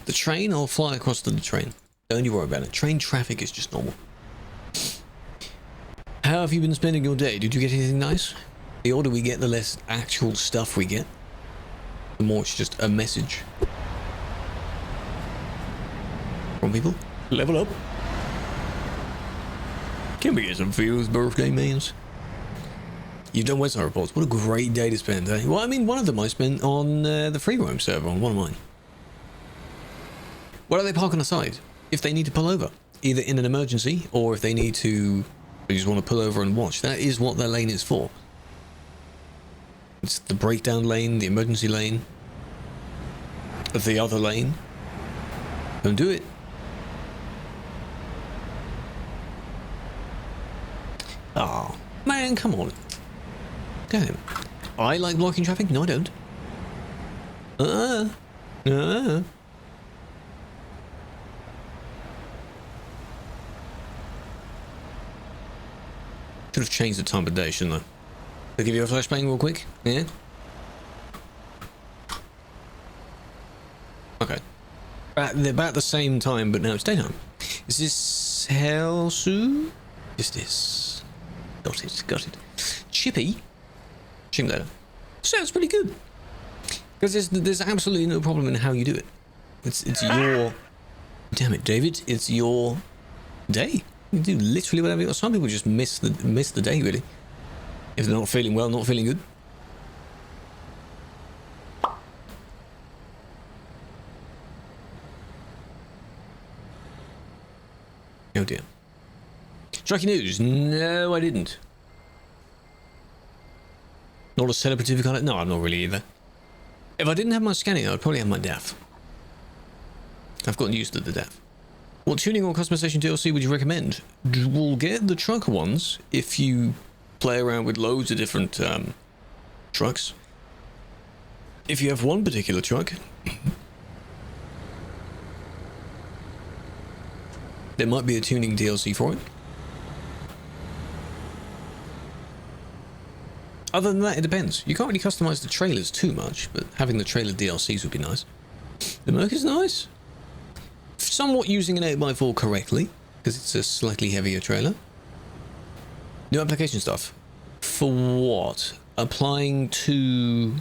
The train, I'll fly across to the train. Don't you worry about it. Train traffic is just normal. How have you been spending your day? Did you get anything nice? The older we get, the less actual stuff we get. The more it's just a message from people. Level up. Can we get some Phil's birthday meals? You've done website reports. What a great day to spend, eh? Well, I mean, one of them I spent on the free roam server on one of mine. Why don't they park on the side? If they need to pull over, either in an emergency or if they need to, they just want to pull over and watch. That is what their lane is for. It's the breakdown lane, the emergency lane, the other lane. Don't do it. Oh, man, come on. Damn. I like blocking traffic? No, I don't. Should have changed the time of day, shouldn't I? I'll give you a flashbang real quick. Yeah? Okay. They're about the same time, but now it's daytime. Is this Helsu? Is this? Got it, got it. Chippy? Ching letter. Sounds pretty good. Because there's absolutely no problem in how you do it. It's your... Damn it, David. It's your day. You do literally whatever you want. Some people just miss the day, really. If they're not feeling well, not feeling good. Oh dear. Striking news. No, I didn't. Not a celebrative kind of... No, I'm not really either. If I didn't have my scanning, I'd probably have my DAF. I've gotten used to the DAF. What tuning or customization DLC would you recommend? We'll get the trucker ones if you play around with loads of different trucks. If you have one particular truck, there might be a tuning DLC for it. Other than that, it depends. You can't really customize the trailers too much, but having the trailer DLCs would be nice. The Merc is nice. Somewhat using an 8x4 correctly, because it's a slightly heavier trailer. New application stuff. For what? Applying to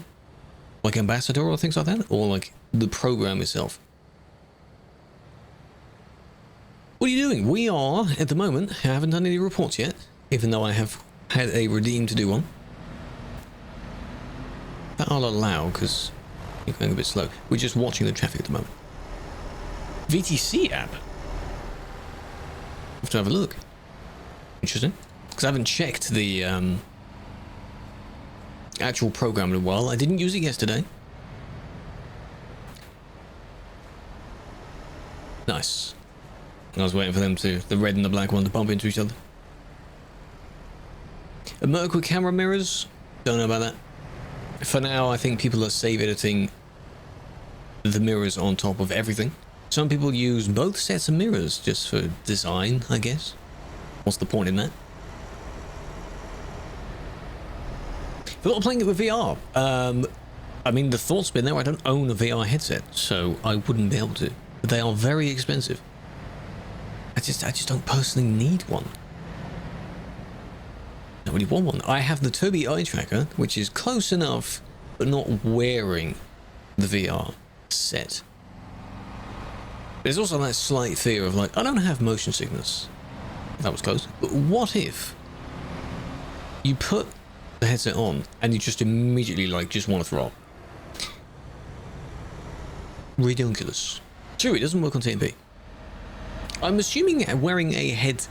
like Ambassador or things like that? Or like the program itself? What are you doing? We are, at the moment, I haven't done any reports yet, even though I have had a redeem to do one. That I'll allow, because you're going a bit slow. We're just watching the traffic at the moment. VTC app? Have to have a look. Interesting. Because I haven't checked the actual program in a while. I didn't use it yesterday. Nice. I was waiting for them to, the red and the black one, to bump into each other. A Merc with camera mirrors? Don't know about that. For now, I think people are save editing the mirrors on top of everything. Some people use both sets of mirrors just for design, I guess. What's the point in that? Thought of playing it with VR. I mean, the thought's been there. I don't own a VR headset, so I wouldn't be able to. But they are very expensive. I just don't personally need one. I don't really want one. I have the Tobii eye tracker, which is close enough, but not wearing the VR set. There's also that slight fear of like, I don't have motion sickness. That was close. But what if you put the headset on and you just immediately like just want to throw up? Ridiculous. True, it doesn't work on TMP. I'm assuming wearing a head,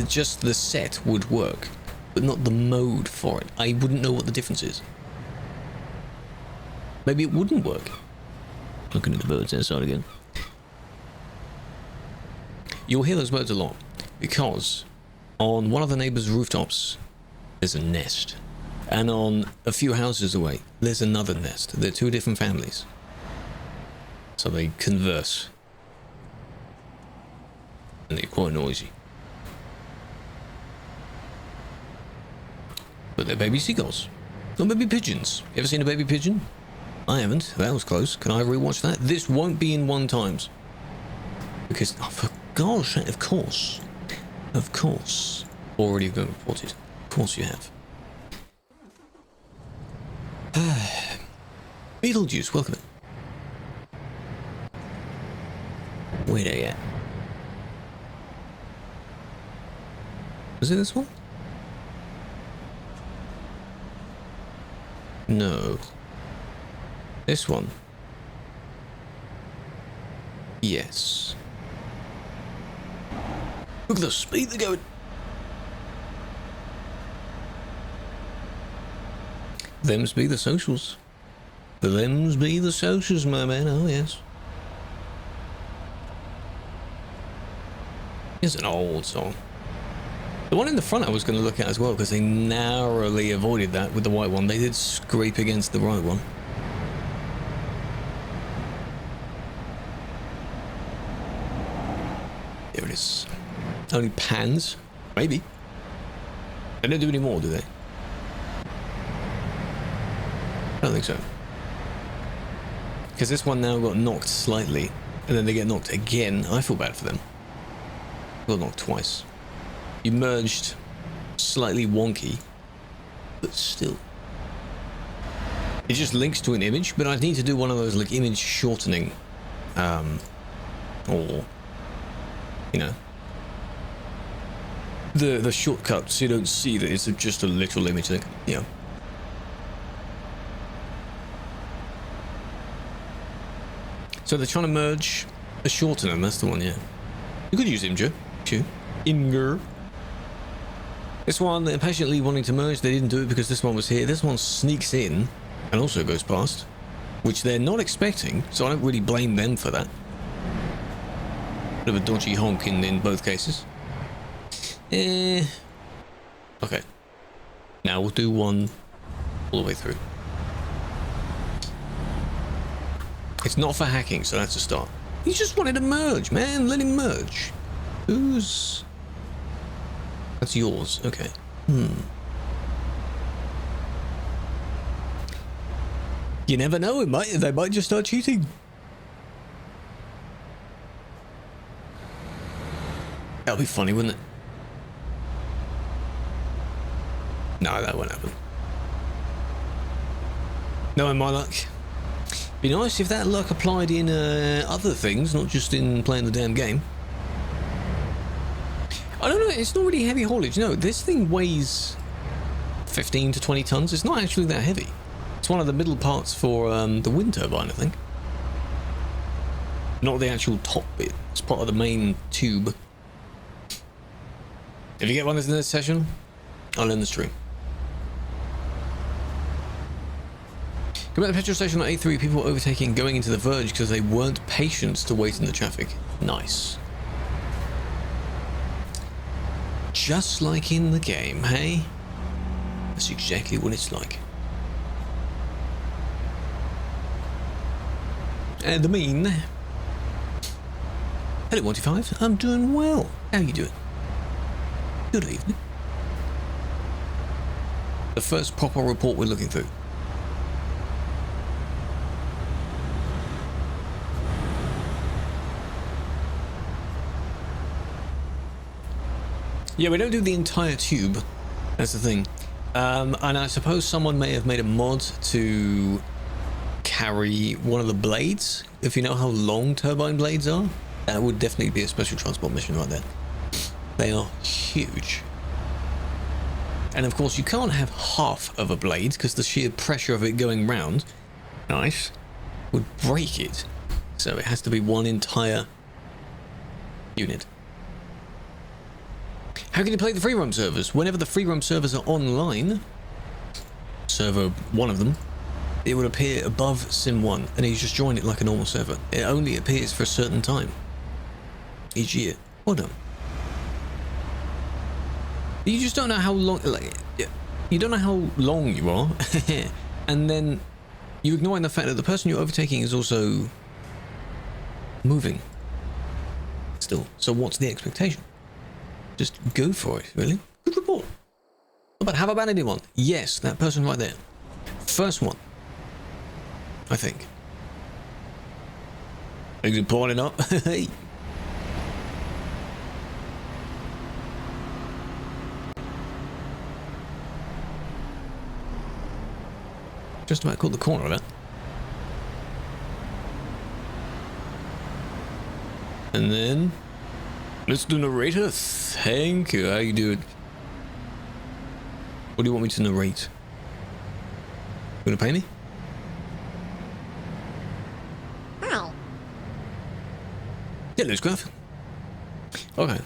just the set would work, but not the mode for it. I wouldn't know what the difference is. Maybe it wouldn't work. Looking at the birds outside again. You'll hear those birds a lot, because on one of the neighbours' rooftops, there's a nest. And on a few houses away, there's another nest. They're two different families. So they converse. And they're quite noisy. But they're baby seagulls. Or baby pigeons. You ever seen a baby pigeon? I haven't. That was close. Can I rewatch that? This won't be in 1 times. Because, oh, for gosh, of course. Of course. Already been reported. Of course you have. Beetlejuice, welcome in. Where they at? Was it this one? No. This one? Yes. Look at the speed they're going. Them's be the socials. Them's be the socials, my man. Oh, yes. It's an old song. The one in the front I was going to look at as well, because they narrowly avoided that with the white one. They did scrape against the right one. There it is. Only pans? Maybe. They don't do any more, do they? I don't think so. Because this one now got knocked slightly, and then they get knocked again. I feel bad for them. Got knocked twice. You merged slightly wonky, but still. It just links to an image, but I need to do one of those like image shortening, or, you know, the shortcut so you don't see that it's just a literal image thing, you know. So they're trying to merge a shortener, that's the one, yeah. You could use Imgur, too. Imgur. This one, they're patiently wanting to merge, they didn't do it because this one was here. This one sneaks in and also goes past, which they're not expecting, so I don't really blame them for that. Bit of a dodgy honk in both cases. Okay. Now we'll do one all the way through. It's not for hacking, so that's a start. He just wanted to merge, man. Let him merge. Who's... That's yours. Okay. You never know. They might just start cheating. That'll be funny, wouldn't it? No, that won't happen. No, in my luck. Be nice if that luck applied in other things, not just in playing the damn game. I don't know, it's not really heavy haulage. No, this thing weighs 15 to 20 tons. It's not actually that heavy. It's one of the middle parts for the wind turbine, I think. Not the actual top bit. It's part of the main tube. If you get one in this session, I'll end the stream. Come at the petrol station on A3, people were overtaking going into the verge because they weren't patient to wait in the traffic. Nice. Just like in the game, hey? That's exactly what it's like. And the mean. Hello, 125. I'm doing well. How are you doing? Good evening. The first proper report we're looking through. Yeah, we don't do the entire tube. That's the thing. And I suppose someone may have made a mod to carry one of the blades. If you know how long turbine blades are, that would definitely be a special transport mission right there. They are huge. And of course, you can't have half of a blade because the sheer pressure of it going round, nice, would break it. So it has to be one entire unit. How can you play the free roam servers? Whenever the free roam servers are online, server one of them, it would appear above Sim 1, and you just join it like a normal server. It only appears for a certain time each year. Well done. You just don't know how long, like, you don't know how long you are, and then you're ignoring the fact that the person you're overtaking is also moving still. So what's the expectation? Just go for it, really. Good report. But have I banned anyone? Yes, that person right there. First one. I think. Is it pouring up? Hey. Just about caught the corner of it. And then, Mr. Narrator, thank you. How you doing? What do you want me to narrate? You gonna pay me? Hi. Hello, Scruff. Okay.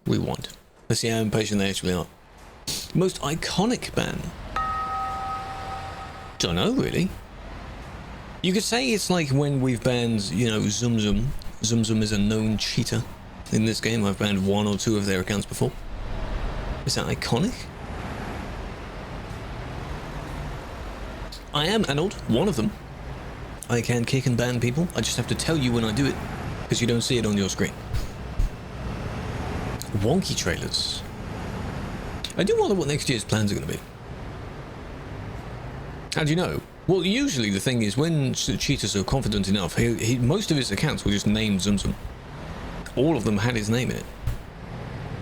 We want. Let's see how impatient they actually are. Most iconic band. Don't know, really. You could say it's like when we've banned, you know, Zum Zum. Zum Zum is a known cheater. In this game, I've banned 1 or 2 of their accounts before. Is that iconic? I am Arnold, one of them. I can kick and ban people. I just have to tell you when I do it, because you don't see it on your screen. Wonky trailers. I do wonder what next year's plans are going to be. How do you know? Well, usually the thing is, when cheaters are confident enough, most of his accounts were just named Zum Zum. All of them had his name in it.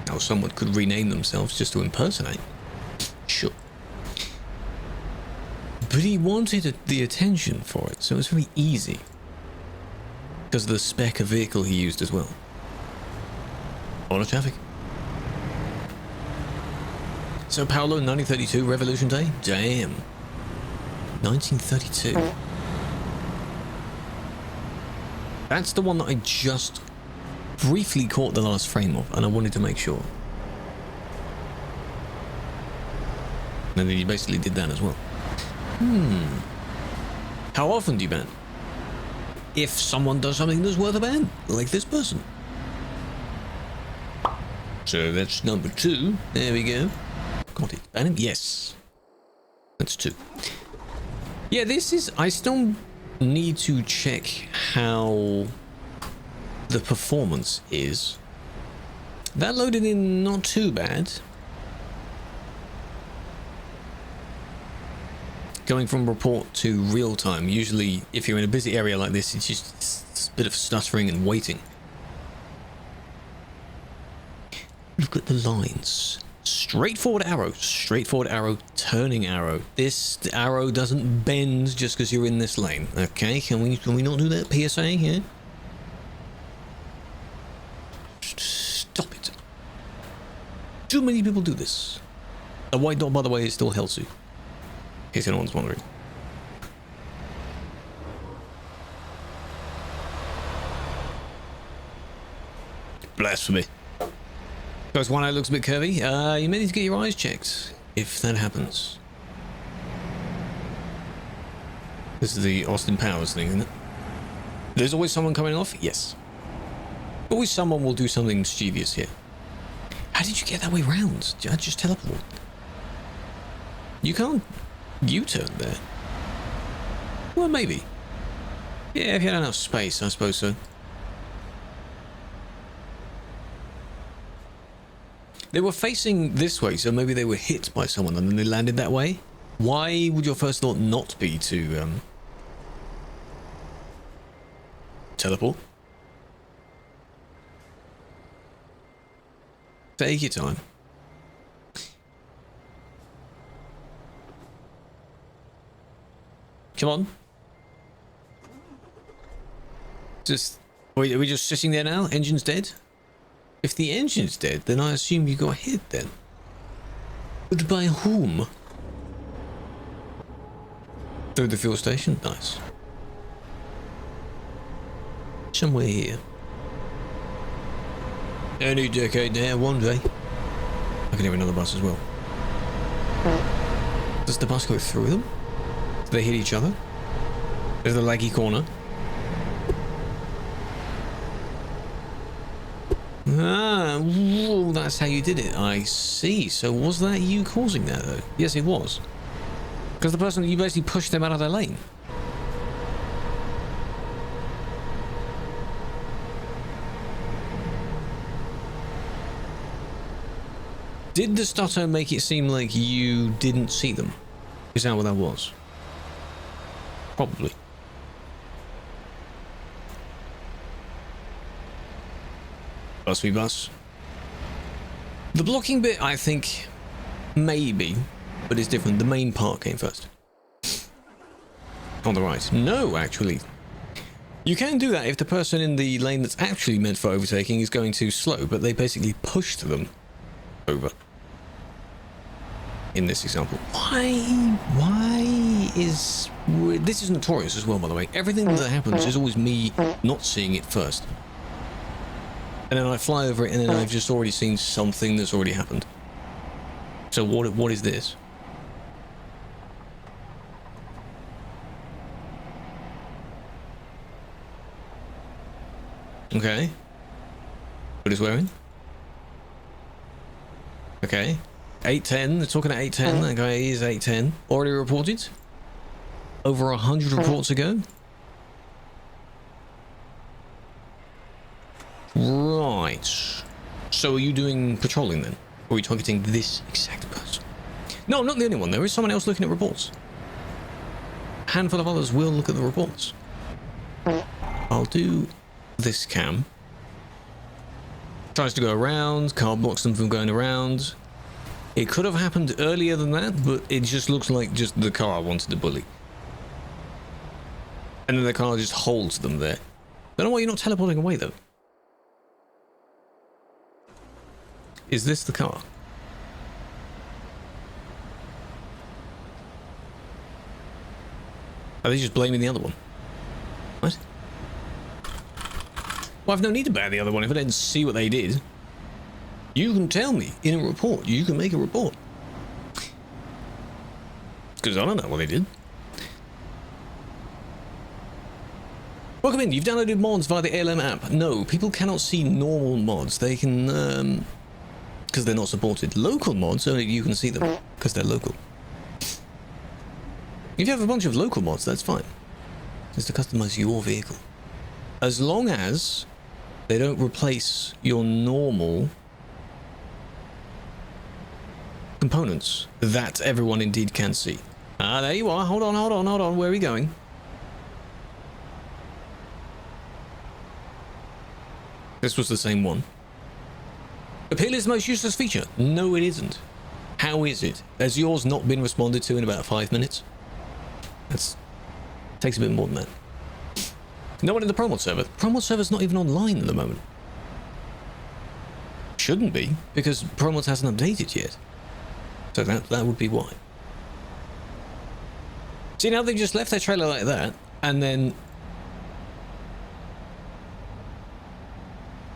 Now, someone could rename themselves just to impersonate. Sure. But he wanted the attention for it, so it was very easy. Because of the spec of vehicle he used as well. A lot of traffic. So Paolo, 1932, Revolution Day? Damn. 1932. That's the one that I just briefly caught the last frame of, and I wanted to make sure. And then you basically did that as well. How often do you ban? If someone does something that's worth a ban, like this person. So that's number 2. There we go. Got it. Ban him? Yes. That's 2. Yeah, this is... I still need to check how the performance is. That loaded in not too bad. Going from report to real time. Usually, if you're in a busy area like this, it's just a bit of stuttering and waiting. Look at the lines. Straightforward arrow, turning arrow. This arrow doesn't bend just because you're in this lane. Okay, can we not do that? PSA here? Stop it. Too many people do this. The white dot, by the way, is still Helsu. In case anyone's wondering. Blasphemy. Goes one eye looks a bit curvy. You may need to get your eyes checked if that happens. This is the Austin Powers thing, isn't it? There's always someone coming off? Yes. Always someone will do something mischievous here. How did you get that way round? Did I just teleport? You can't U-turn there. Well, maybe. Yeah, if you had enough space, I suppose so. They were facing this way, so maybe they were hit by someone and then they landed that way. Why would your first thought not be to teleport? Take your time. Come on. Are we just sitting there now? Engine's dead? If the engine's dead, then I assume you got hit then. But by whom? Through the fuel station? Nice. Somewhere here. Any decade now, one day. I can hear another bus as well. Does the bus go through them? Do they hit each other? There's the laggy corner. Ah, whoa, that's how you did it. I see. So was that you causing that though? Yes, it was. Because the person, you basically pushed them out of their lane. Did the stutter make it seem like you didn't see them? Is that what that was? Probably. Bus v bus. The blocking bit, I think, maybe, but it's different. The main part came first. On the right. No, actually. You can do that if the person in the lane that's actually meant for overtaking is going too slow, but they basically pushed them over. In this example. Why is... This is notorious as well, by the way. Everything that happens is always me not seeing it first. And then I fly over it, and then I've just already seen something that's already happened. So what is this? Okay. What is wearing? Okay. 810, they're talking at 810, that guy is 810. Already reported? Over 100 reports ago? Right. So are you doing patrolling then? Or are you targeting this exact person? No, I'm not the only one. There is someone else looking at reports. A handful of others will look at the reports. I'll do this cam. Tries to go around, car blocks them from going around. It could have happened earlier than that, but it just looks like just the car wanted to bully. And then the car just holds them there. Don't know why you're not teleporting away though. Is this the car? Are they just blaming the other one? What? Well, I've no need to ban the other one if I didn't see what they did. You can tell me in a report. You can make a report. Because I don't know what they did. Welcome in. You've downloaded mods via the ALM app. No, people cannot see normal mods. They can, because they're not supported. Local mods, only you can see them, because they're local. If you have a bunch of local mods, that's fine. Just to customize your vehicle. As long as they don't replace your normal components that everyone indeed can see. Ah, there you are. Hold on. Where are we going? This was the same one. Appeal is the most useless feature. No, it isn't. How is it? Has yours not been responded to in about 5 minutes? That takes a bit more than that. No one in the ProMod server. The ProMod server's not even online at the moment. Shouldn't be, because ProMod hasn't updated yet. So that would be why. See, now they've just left their trailer like that, and then...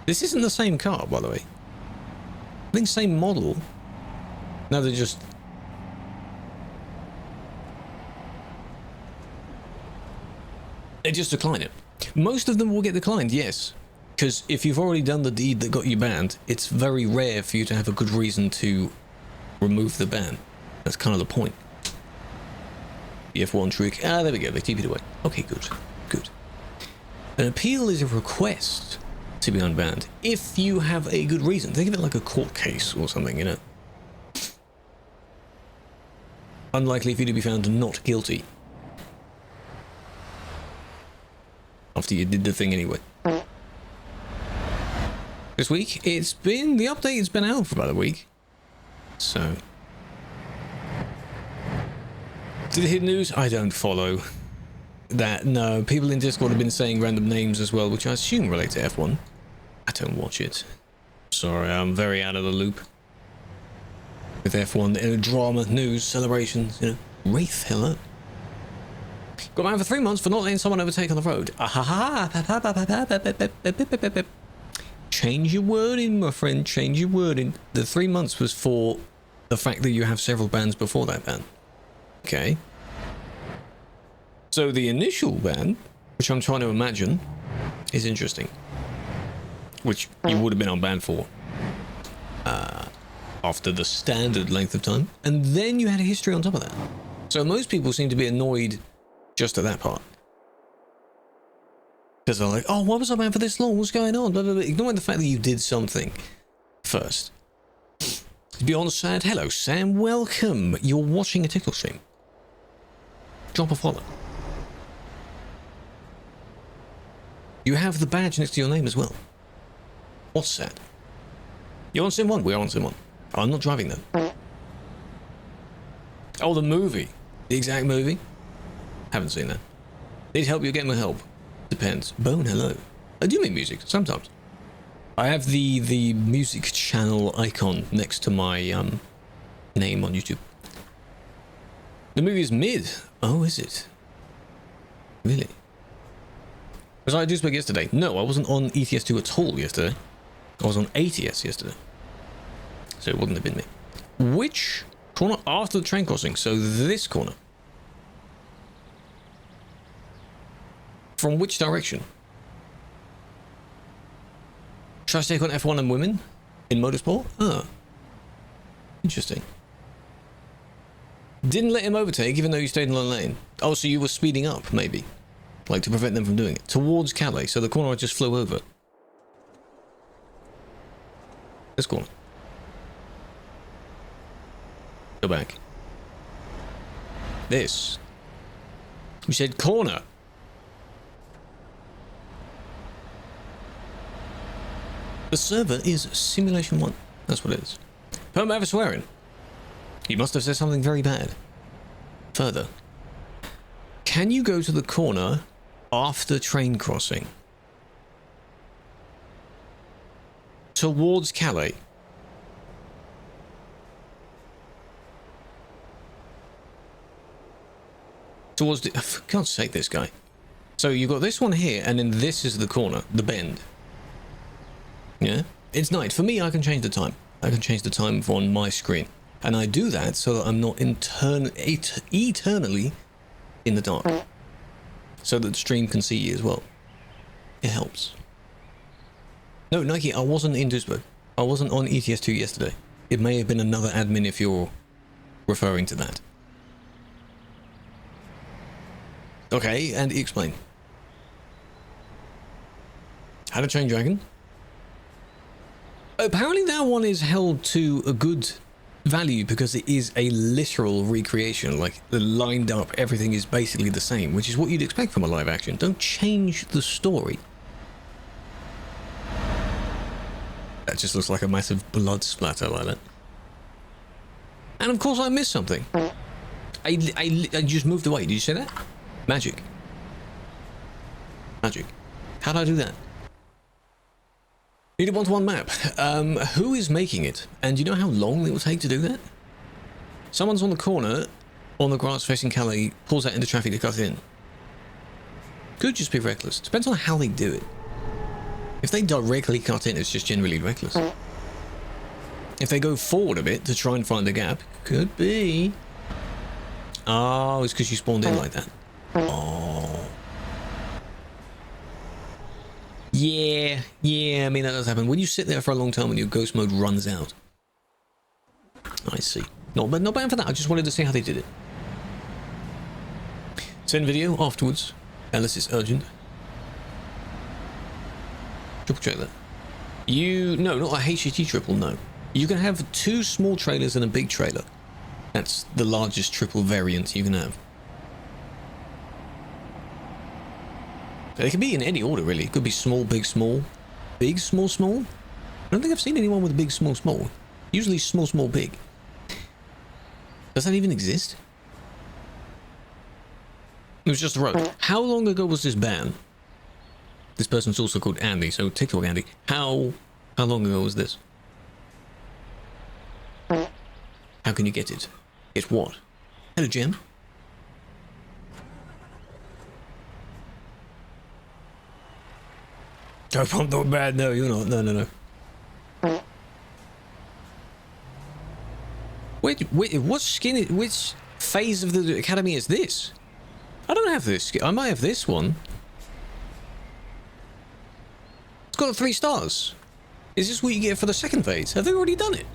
This isn't the same car, by the way. I think same model. Now they're just... They just decline it. Most of them will get declined, yes. Because if you've already done the deed that got you banned, it's very rare for you to have a good reason to remove the ban. That's kind of the point. The F1 trick. Ah, there we go. They keep it away. Okay, good. Good. An appeal is a request to be unbanned if you have a good reason. Think of it like a court case or something, you know. Unlikely for you to be found not guilty after you did the thing anyway. This week, the update has been out for about a week. So. Did it hit news? I don't follow that. No, people in Discord have been saying random names as well, which I assume relate to F1. I don't watch it. Sorry, I'm very out of the loop with F1 drama, news, celebrations, you know. Wraith, hello. Got banned for 3 months for not letting someone overtake on the road. Change your wording, my friend. Change your wording. The 3 months was for the fact that you have several bans before that ban. Okay. So the initial ban, which I'm trying to imagine, is interesting. Which you would have been unbanned for after the standard length of time. And then you had a history on top of that. So most people seem to be annoyed just at that part. Because they're like, oh, why was I banned for this long? What's going on? Blah, blah, blah. Ignoring the fact that you did something first. Beyond Sad, hello Sam, welcome. You're watching a TikTok stream. Drop a follow. You have the badge next to your name as well. What's sad? You're on Sim 1? We're on Sim 1. Oh, I'm not driving though. Oh, the movie. The exact movie? Haven't seen that. Need help, you get my help. Depends. Bone, hello. I do make music, sometimes. I have the music channel icon next to my name on YouTube. The movie is mid. Oh, is it? Really? Was I do speak yesterday? No, I wasn't on ETS2 at all yesterday. I was on ATS yesterday. So it wouldn't have been me. Which corner after the train crossing? So this corner. From which direction? Should I take on F1 and women in motorsport? Oh. Interesting. Didn't let him overtake even though you stayed in the lane. Oh, so you were speeding up, maybe. Like to prevent them from doing it. Towards Calais, so the corner I just flew over. This corner. Go back. This. We said corner. The server is Simulation 1. That's what it is. Perma ever swearing. You must have said something very bad. Further. Can you go to the corner after train crossing? Towards Calais. Towards the... For God's sake, this guy. So you've got this one here, and then this is the corner, the bend. Yeah? It's night. For me, I can change the time. I can change the time on my screen. And I do that so that I'm not eternally in the dark. So that the stream can see you as well. It helps. No, Nike, I wasn't in Duisburg. I wasn't on ETS2 yesterday. It may have been another admin if you're referring to that. Okay, and explain. How to Train Dragon? Apparently that one is held to a good value because it is a literal recreation. Like, lined up, everything is basically the same, which is what you'd expect from a live action. Don't change the story. That just looks like a massive blood splatter like that. And of course I missed something. I just moved away. Did you say that? Magic. Magic. How did I do that? Need a one-to-one map. Who is making it? And do you know how long it will take to do that? Someone's on the corner, on the grass facing Calais, pulls out into traffic to cut in. Could just be reckless. Depends on how they do it. If they directly cut in, it's just generally reckless. If they go forward a bit to try and find the gap, could be. Oh, it's because you spawned in like that. Oh. Yeah, I mean, that does happen. When you sit there for a long time and your ghost mode runs out. I see. Not bad for that. I just wanted to see how they did it. Send video afterwards, unless it's urgent. Triple trailer. No, not a HGT triple, no. You can have 2 small trailers and a big trailer. That's the largest triple variant you can have. It can be in any order, really. It could be small, big, small. Big, small, small? I don't think I've seen anyone with big, small, small. Usually small, small, big. Does that even exist? It was just a road. How long ago was this ban? This person's also called Andy, so TikTok Andy. How long ago was this? How can you get it? Get what? Hello, Jim. Oh, I'm not bad. No, you're not. No. Wait, what skin? Which phase of the academy is this? I don't have this. I might have this one. It's got 3 stars. Is this what you get for the second phase? Have they already done it?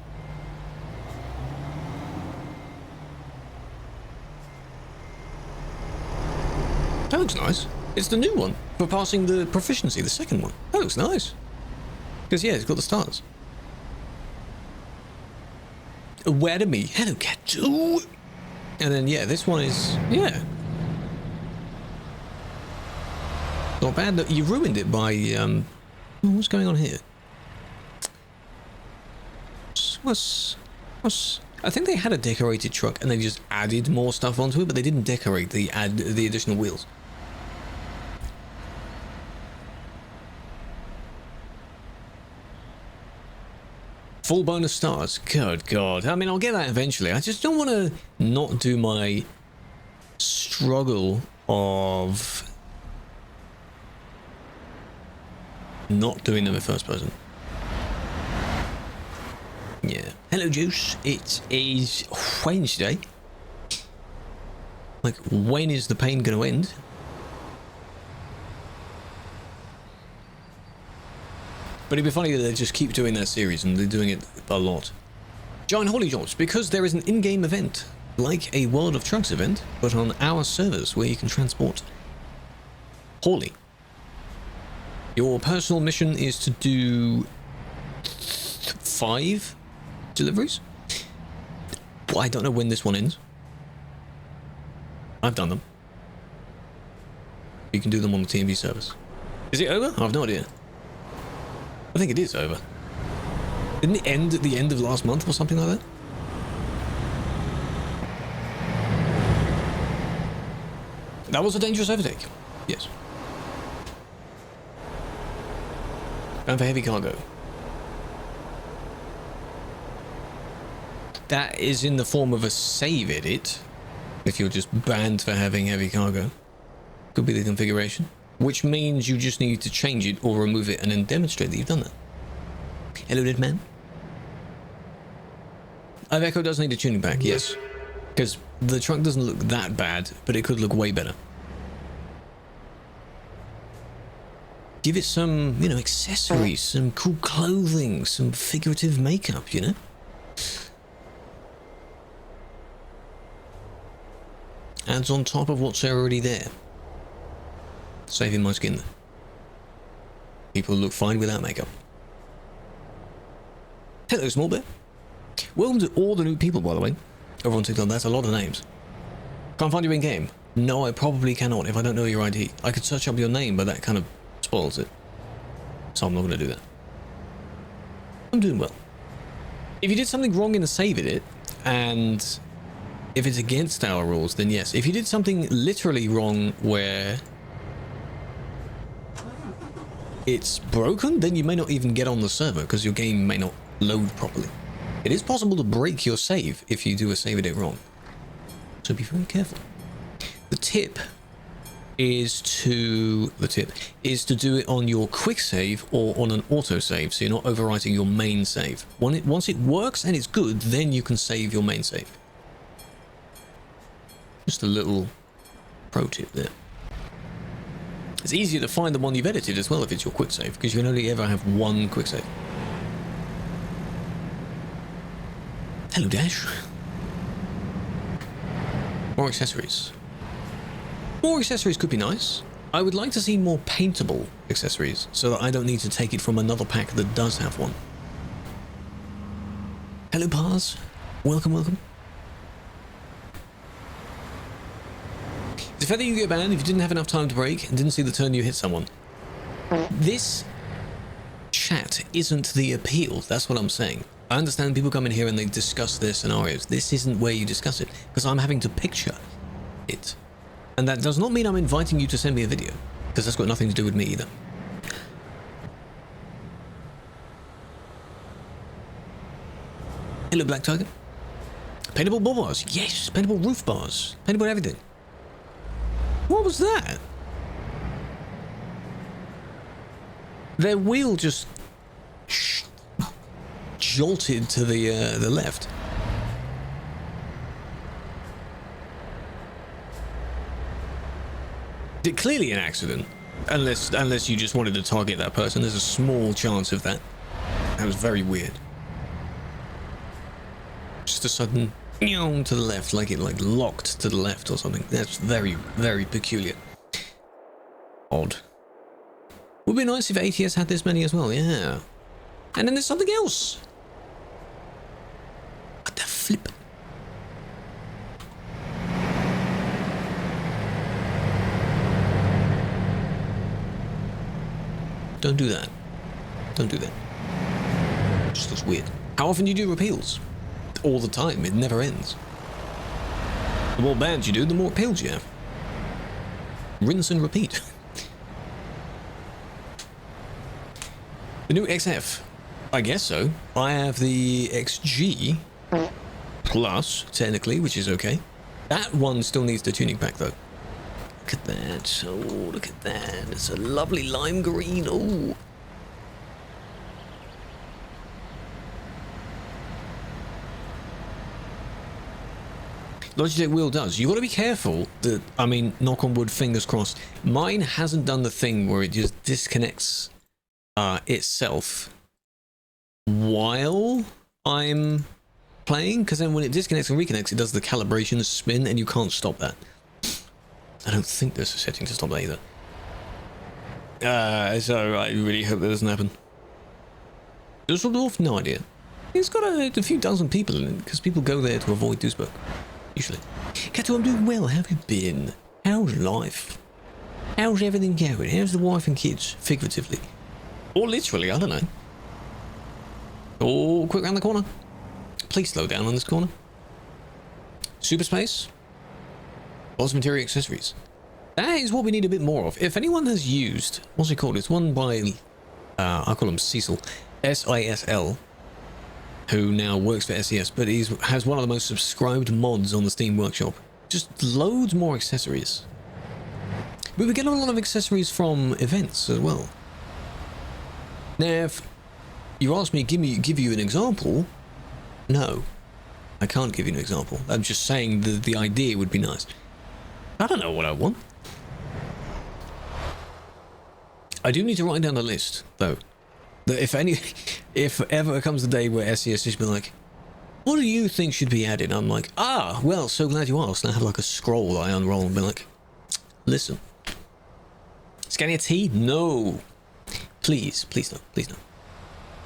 That looks nice. It's the new one for passing the proficiency, the second one. That looks nice. Because, yeah, it's got the stars. aware to me. Hello, cat. Ooh. And then, yeah, this one is, yeah. Not bad. That you ruined it by, what's going on here? What's, I think they had a decorated truck and they just added more stuff onto it, but they didn't decorate the additional wheels. Full bonus stars. Good God. I mean, I'll get that eventually. I just don't want to not do my struggle of not doing them in first person. Yeah. Hello, Juice. It is Wednesday. Like, when is the pain going to end? But it'd be funny that they just keep doing that series, and they're doing it a lot. Giant Holy Jobs, because there is an in-game event, like a World of Trucks event, but on our servers, where you can transport Hawley. Your personal mission is to do 5 deliveries. I don't know when this one ends. I've done them. You can do them on the TMV service. Is it over? I have no idea. I think it is over. Didn't it end at the end of last month or something like that? That was a dangerous overtake. Yes. And for heavy cargo. That is in the form of a save edit. If you're just banned for having heavy cargo. Could be the configuration. Which means you just need to change it or remove it and then demonstrate that you've done that. Hello, dead man. Iveco does need a tuning pack, yes. Because the truck doesn't look that bad, but it could look way better. Give it some, you know, accessories, some cool clothing, some figurative makeup, you know? Adds on top of what's already there. Saving my skin. People look fine without makeup. Hello, small bear. Welcome to all the new people, by the way. Over on TikTok, that's a lot of names. Can't find you in game? No, I probably cannot if I don't know your ID. I could search up your name, but that kind of spoils it. So I'm not going to do that. I'm doing well. If you did something wrong in the save edit, and if it's against our rules, then yes. If you did something literally wrong where it's broken, then you may not even get on the server because your game may not load properly. It is possible to break your save if you do a save edit wrong. So be very careful. The tip is to do it on your quick save or on an auto save, so you're not overwriting your main save. Once it works and it's good, then you can save your main save. Just a little pro tip there. It's easier to find the one you've edited as well if it's your quick save, because you can only ever have one quick save. Hello, Dash. More accessories. More accessories could be nice. I would like to see more paintable accessories so that I don't need to take it from another pack that does have one. Hello, Pars. Welcome, welcome. It's fair that you get banned if you didn't have enough time to brake and didn't see the turn you hit someone. This chat isn't the appeal, that's what I'm saying. I understand people come in here and they discuss their scenarios. This isn't where you discuss it, because I'm having to picture it. And that does not mean I'm inviting you to send me a video, because that's got nothing to do with me either. Hello, Black Tiger. Paintable ball bars. Yes, paintable roof bars. Paintable everything. What was that? Their wheel just jolted to the left. Clearly an accident, unless you just wanted to target that person. There's a small chance of that. That was very weird. Just a sudden to the left, like it locked to the left or something. That's very, very peculiar. Odd. Would be nice if ATS had this many as well, yeah. And then there's something else. What the flip. Don't do that. Don't do that. It just looks weird. How often do you do repeals? All the time. It never ends. The more bands you do, the more appeals you have. Rinse and repeat. The new XF. I guess so. I have the XG Plus, technically, which is okay. That one still needs the tuning pack, though. Look at that. Oh, look at that. It's a lovely lime green. Oh. Logitech wheel does. You got to be careful that, I mean, knock on wood, fingers crossed. Mine hasn't done the thing where it just disconnects itself while I'm playing, because then when it disconnects and reconnects, it does the calibration spin, and you can't stop that. I don't think there's a setting to stop that either. So I really hope that doesn't happen. Dusseldorf? No idea. It's got a few dozen people in it, because people go there to avoid Duisburg. Usually. Kato, I'm doing well. How have you been? How's life? How's everything going? How's the wife and kids, figuratively? Or literally, I don't know. Oh, quick round the corner. Please slow down on this corner. Super space. Lots of material accessories. That is what we need a bit more of. If anyone has used, what's it called? It's one by, I call him Cecil, S-I-S-L, who now works for SES, but he has one of the most subscribed mods on the Steam Workshop. Just loads more accessories. But we get a lot of accessories from events as well. Now, if you ask me, give you an example, no, I can't give you an example. I'm just saying the idea would be nice. I don't know what I want. I do need to write down a list, though. That if ever comes the day where SES just be like, what do you think should be added? I'm like, well, so glad you asked. And I have like a scroll that I unroll and be like, listen. Scanning a T? No. Please, please no, please no.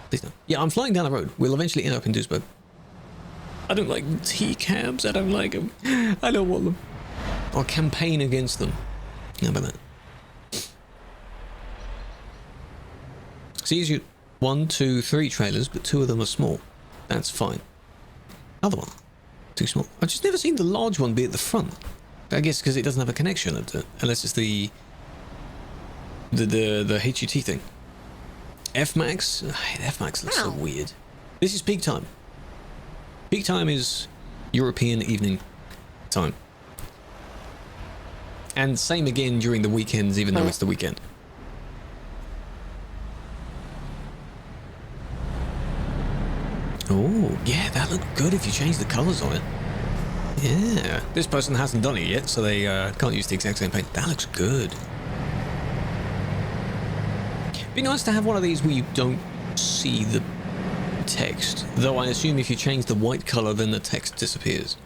Please no. Yeah, I'm flying down the road. We'll eventually end up in Duisburg. I don't like T-cabs. I don't like them. I don't want them. I'll campaign against them. How about that? See, you 1, 2, 3 trailers, but 2 of them are small. That's fine. Other one, too small. I've just never seen the large one be at the front. I guess because it doesn't have a connection up to it, unless it's the HUT thing. F-Max? F-Max looks so weird. This is peak time. Peak time is European evening time. And same again during the weekends, even though it's the weekend. Oh, yeah, that looked good if you change the colours on it. Yeah. This person hasn't done it yet, so they can't use the exact same paint. That looks good. Be nice to have one of these where you don't see the text, though I assume if you change the white colour, then the text disappears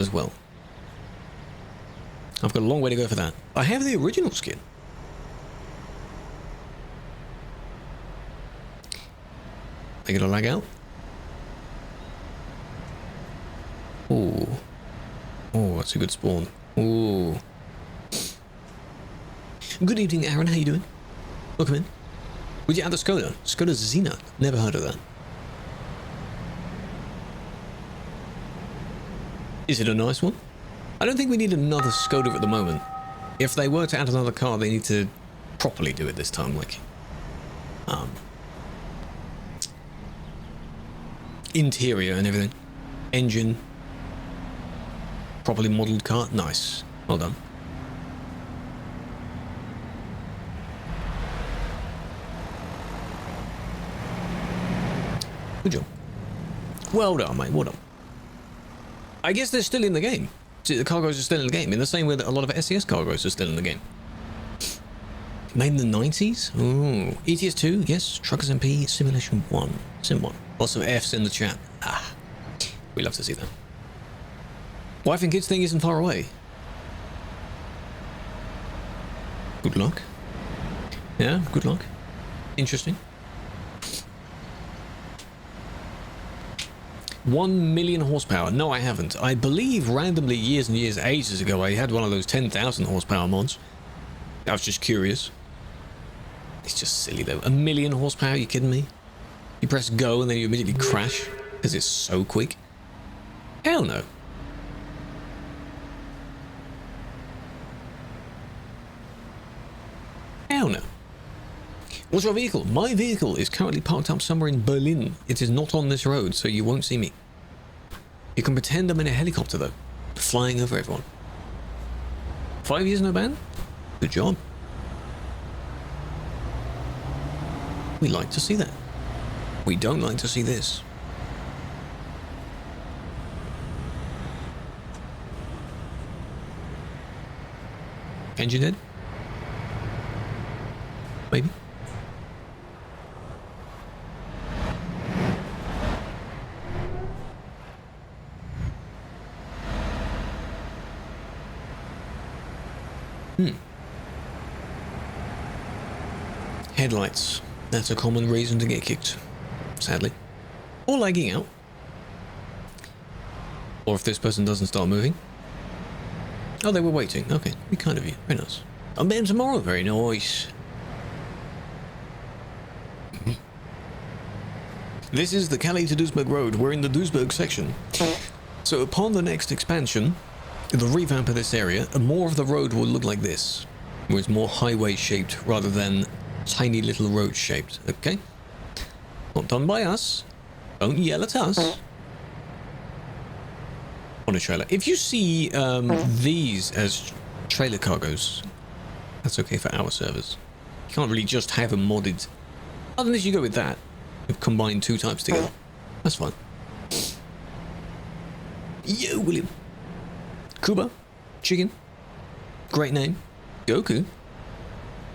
as well. I've got a long way to go for that. I have the original skin. Are you gonna lag out? Ooh. Oh, that's a good spawn. Ooh. Good evening, Aaron. How you doing? Welcome in. Would you add the Skoda? Skoda Xena. Never heard of that. Is it a nice one? I don't think we need another Skoda at the moment. If they were to add another car, they need to properly do it this time, like interior and everything. Engine. Properly modelled car. Nice. Well done. Good job. Well done, mate. Well done. I guess they're still in the game. The cargoes are still in the game, in the same way that a lot of SES cargoes are still in the game. Made in the 90s? Ooh. ETS2, yes. TruckersMP, Simulation 1. Sim 1. Lots of Fs in the chat. Ah. We love to see that. Wife and kids thing isn't far away. Good luck. Yeah, good luck. Interesting. 1 million horsepower. No, I haven't. I believe randomly years and years, ages ago, I had one of those 10,000 horsepower mods. I was just curious. It's just silly though. 1 million horsepower, you kidding me? You press go and then you immediately crash because it's so quick. Hell no. Hell no. What's your vehicle? My vehicle is currently parked up somewhere in Berlin. It is not on this road, so you won't see me. You can pretend I'm in a helicopter though, flying over everyone. 5 years no ban? Good job. We like to see that. We don't like to see this. Engine dead? Maybe? Headlights. That's a common reason to get kicked, sadly. Or lagging out. Or if this person doesn't start moving. Oh, they were waiting. Okay, be kind of you. Very nice. I'll bet him tomorrow. Very nice. This is the Calais to Duisburg road. We're in the Duisburg section. So upon the next expansion, the revamp of this area, more of the road will look like this. Where it's more highway shaped rather than tiny little road shaped. Okay? Not done by us. Don't yell at us. On a trailer. If you see these as trailer cargoes, that's okay for our servers. You can't really just have them modded. Unless you go with that. You've combined two types together. That's fine. Yo, William. Kuba. Chicken. Great name. Goku.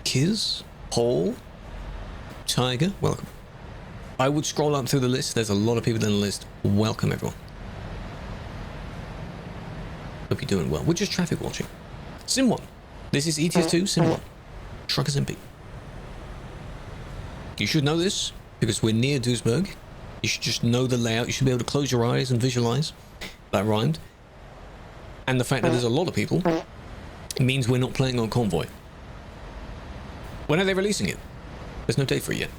Kiz. Paul. Tiger. Welcome. I would scroll up through the list. There's a lot of people in the list. Welcome, everyone. Hope you're doing well. We're just traffic watching. Sim 1. This is ETS2, Sim 1. TruckersMP. You should know this, because we're near Duisburg. You should just know the layout. You should be able to close your eyes and visualize. That rhymed. And the fact that there's a lot of people, it means we're not playing on Convoy. When are they releasing it? There's no date for it yet.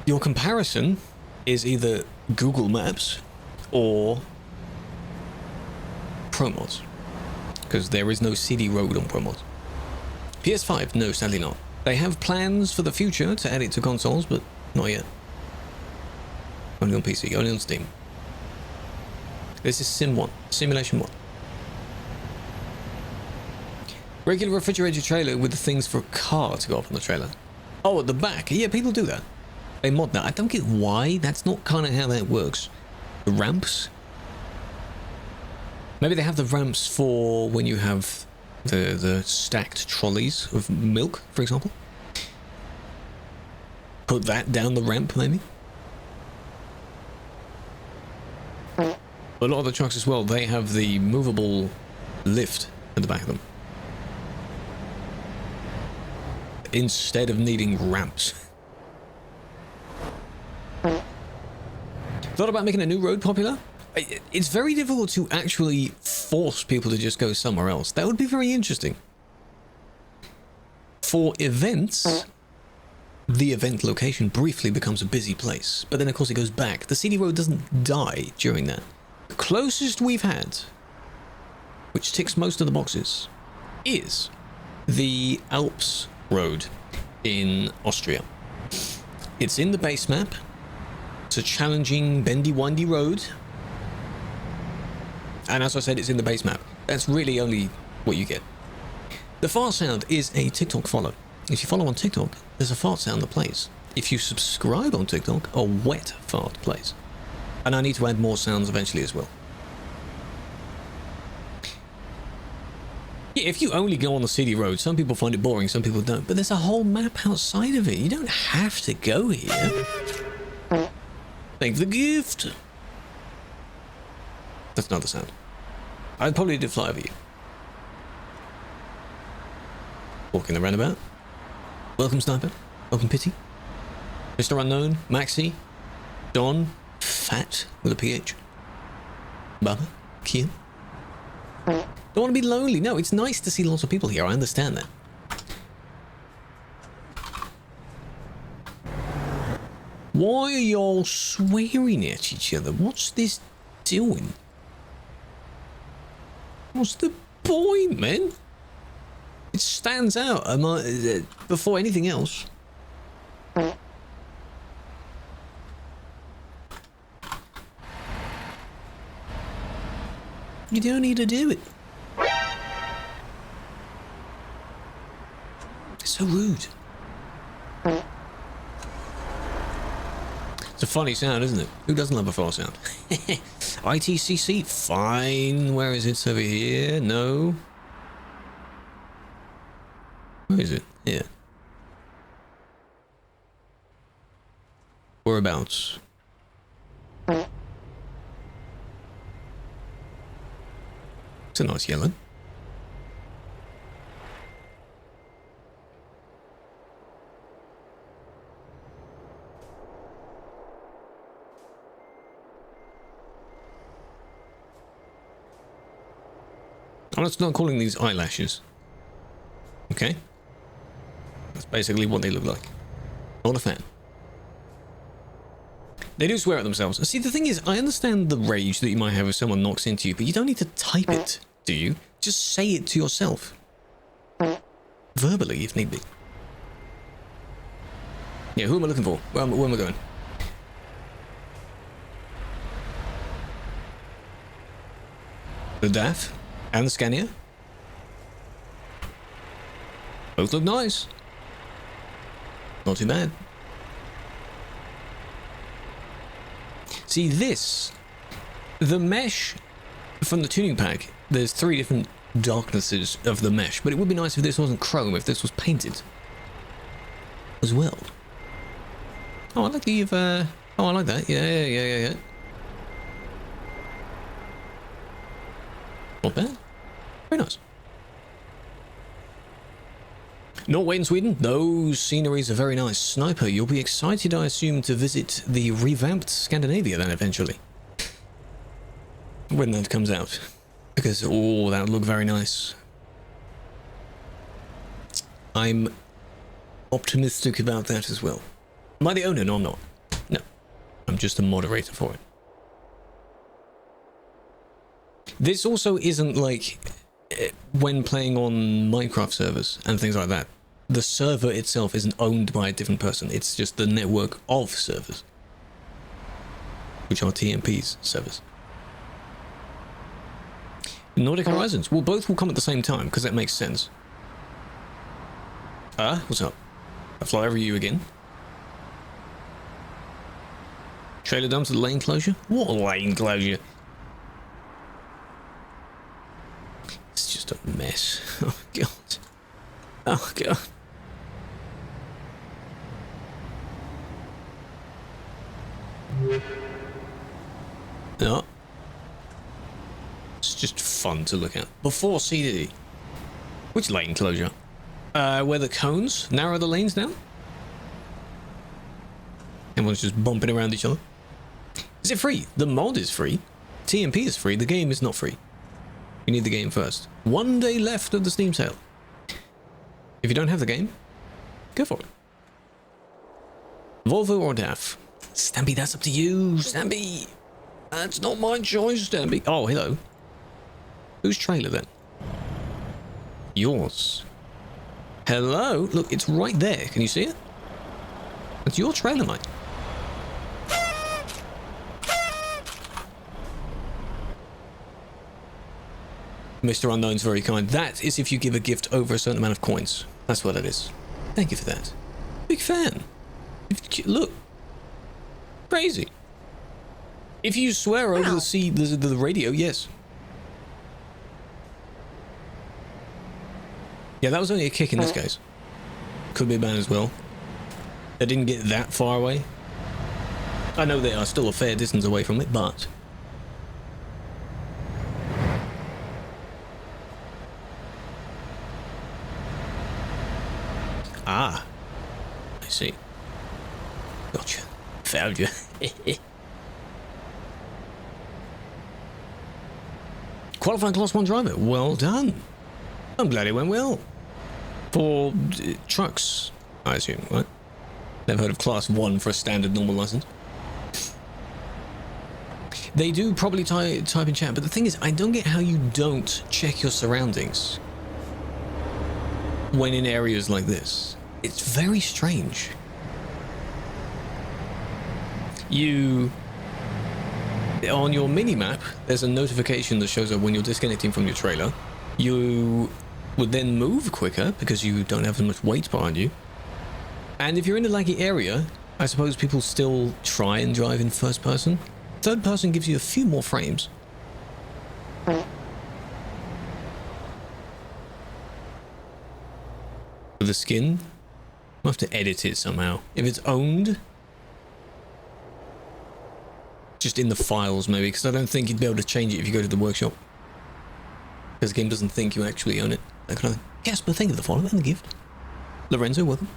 Your comparison is either Google Maps or ProMods, because there is no CD road on ProMods. PS5, no, sadly not. They have plans for the future to add it to consoles, but not yet. Only on PC, only on Steam. This is Sim 1, Simulation 1. Regular refrigerated trailer with the things for a car to go up on the trailer. Oh, at the back. Yeah, people do that. They mod that. I don't get why. That's not kind of how that works. The ramps. Maybe they have the ramps for when you have the stacked trolleys of milk, for example. Put that down the ramp, maybe. A lot of the trucks as well, they have the movable lift at the back of them. Instead of needing ramps. Thought about making a new road popular? It's very difficult to actually force people to just go somewhere else. That would be very interesting. For events, the event location briefly becomes a busy place, but then of course it goes back. The CD road doesn't die during that. The closest we've had, which ticks most of the boxes, is the Alps road in Austria. It's in the base map. It's a challenging, bendy, windy road. And as I said, it's in the base map. That's really only what you get. The fart sound is a TikTok follow. If you follow on TikTok, there's a fart sound that plays. If you subscribe on TikTok, a wet fart plays. And I need to add more sounds eventually as well. Yeah, if you only go on the city road, some people find it boring, some people don't. But there's a whole map outside of it. You don't have to go here. Thank the gift. That's not the sound. I'd probably do fly over you. Walking the roundabout. Welcome, Sniper. Welcome, Pity. Mr. Unknown. Maxi. Don. Fat with a PH. Baba, Kian. Don't want to be lonely. No, it's nice to see lots of people here. I understand that. Why are y'all swearing at each other? What's this doing? What's the point, man? It stands out before anything else. You don't need to do it. It's so rude. It's a funny sound, isn't it? Who doesn't love a fast sound? ITCC, fine. Where is it? It's over here. No. Where is it? Here. Whereabouts? It's a nice yellow. I'm not calling these eyelashes. Okay? That's basically what they look like. Not a fan. They do swear at themselves. See, the thing is, I understand the rage that you might have if someone knocks into you, but you don't need to type it, do you? Just say it to yourself. Verbally, if need be. Yeah, who am I looking for? Where am I going? The DAF and the Scania. Both look nice. Not too bad. See this, the mesh from the tuning pack, there's 3 different darknesses of the mesh, but it would be nice if this wasn't chrome, if this was painted as well. Oh, I like the, oh, I like that. Yeah. Not bad. Very nice. Norway and Sweden, those sceneries are very nice. Sniper, you'll be excited, I assume, to visit the revamped Scandinavia then eventually. When that comes out. Because, oh, that would look very nice. I'm optimistic about that as well. Am I the owner? No, I'm not. No. I'm just a moderator for it. This also isn't like when playing on Minecraft servers and things like that. The server itself isn't owned by a different person. It's just the network of servers, which are TMP's servers. Nordic Horizons. Well, both will come at the same time because that makes sense. What's up? I fly over you again. Trailer dumps at lane closure? What lane closure? It's just a mess. Oh, God. Oh, God. No. It's just fun to look at. Before CDD. Which lane closure? Where the cones narrow the lanes down? Everyone's just bumping around each other. Is it free? The mod is free. TMP is free. The game is not free. You need the game first. 1 day left of the Steam sale. If you don't have the game, go for it. Volvo or DAF? Stampy, that's up to you, Stampy. That's not my choice, Stampy. Oh, hello. Whose trailer then? Yours. Hello? Look, it's right there. Can you see it? It's your trailer, mate. Mr. Unknown's very kind. That is if you give a gift over a certain amount of coins. That's what it is. Thank you for that. Big fan. Look. Crazy. If you swear over the radio, yes. Yeah, that was only a kick in this case. Could be a ban as well. They didn't get that far away. I know they are still a fair distance away from it, but... Ah. I see. Gotcha. Found you. Qualified Class 1 driver. Well done. I'm glad it went well. For trucks, I assume, right? Never heard of Class 1 for a standard normal license. They do probably type in chat, but the thing is, I don't get how you don't check your surroundings when in areas like this. It's very strange. On your mini-map, there's a notification that shows up when you're disconnecting from your trailer. You would then move quicker because you don't have as much weight behind you. And if you're in a laggy area, I suppose people still try and drive in first person. Third person gives you a few more frames. The skin, I'll have to edit it somehow. If it's owned, just in the files maybe, because I don't think you'd be able to change it if you go to the workshop, because the game doesn't think you actually own it. That kind of thing. Casper, thank you for the follow and the gift. Lorenzo, welcome.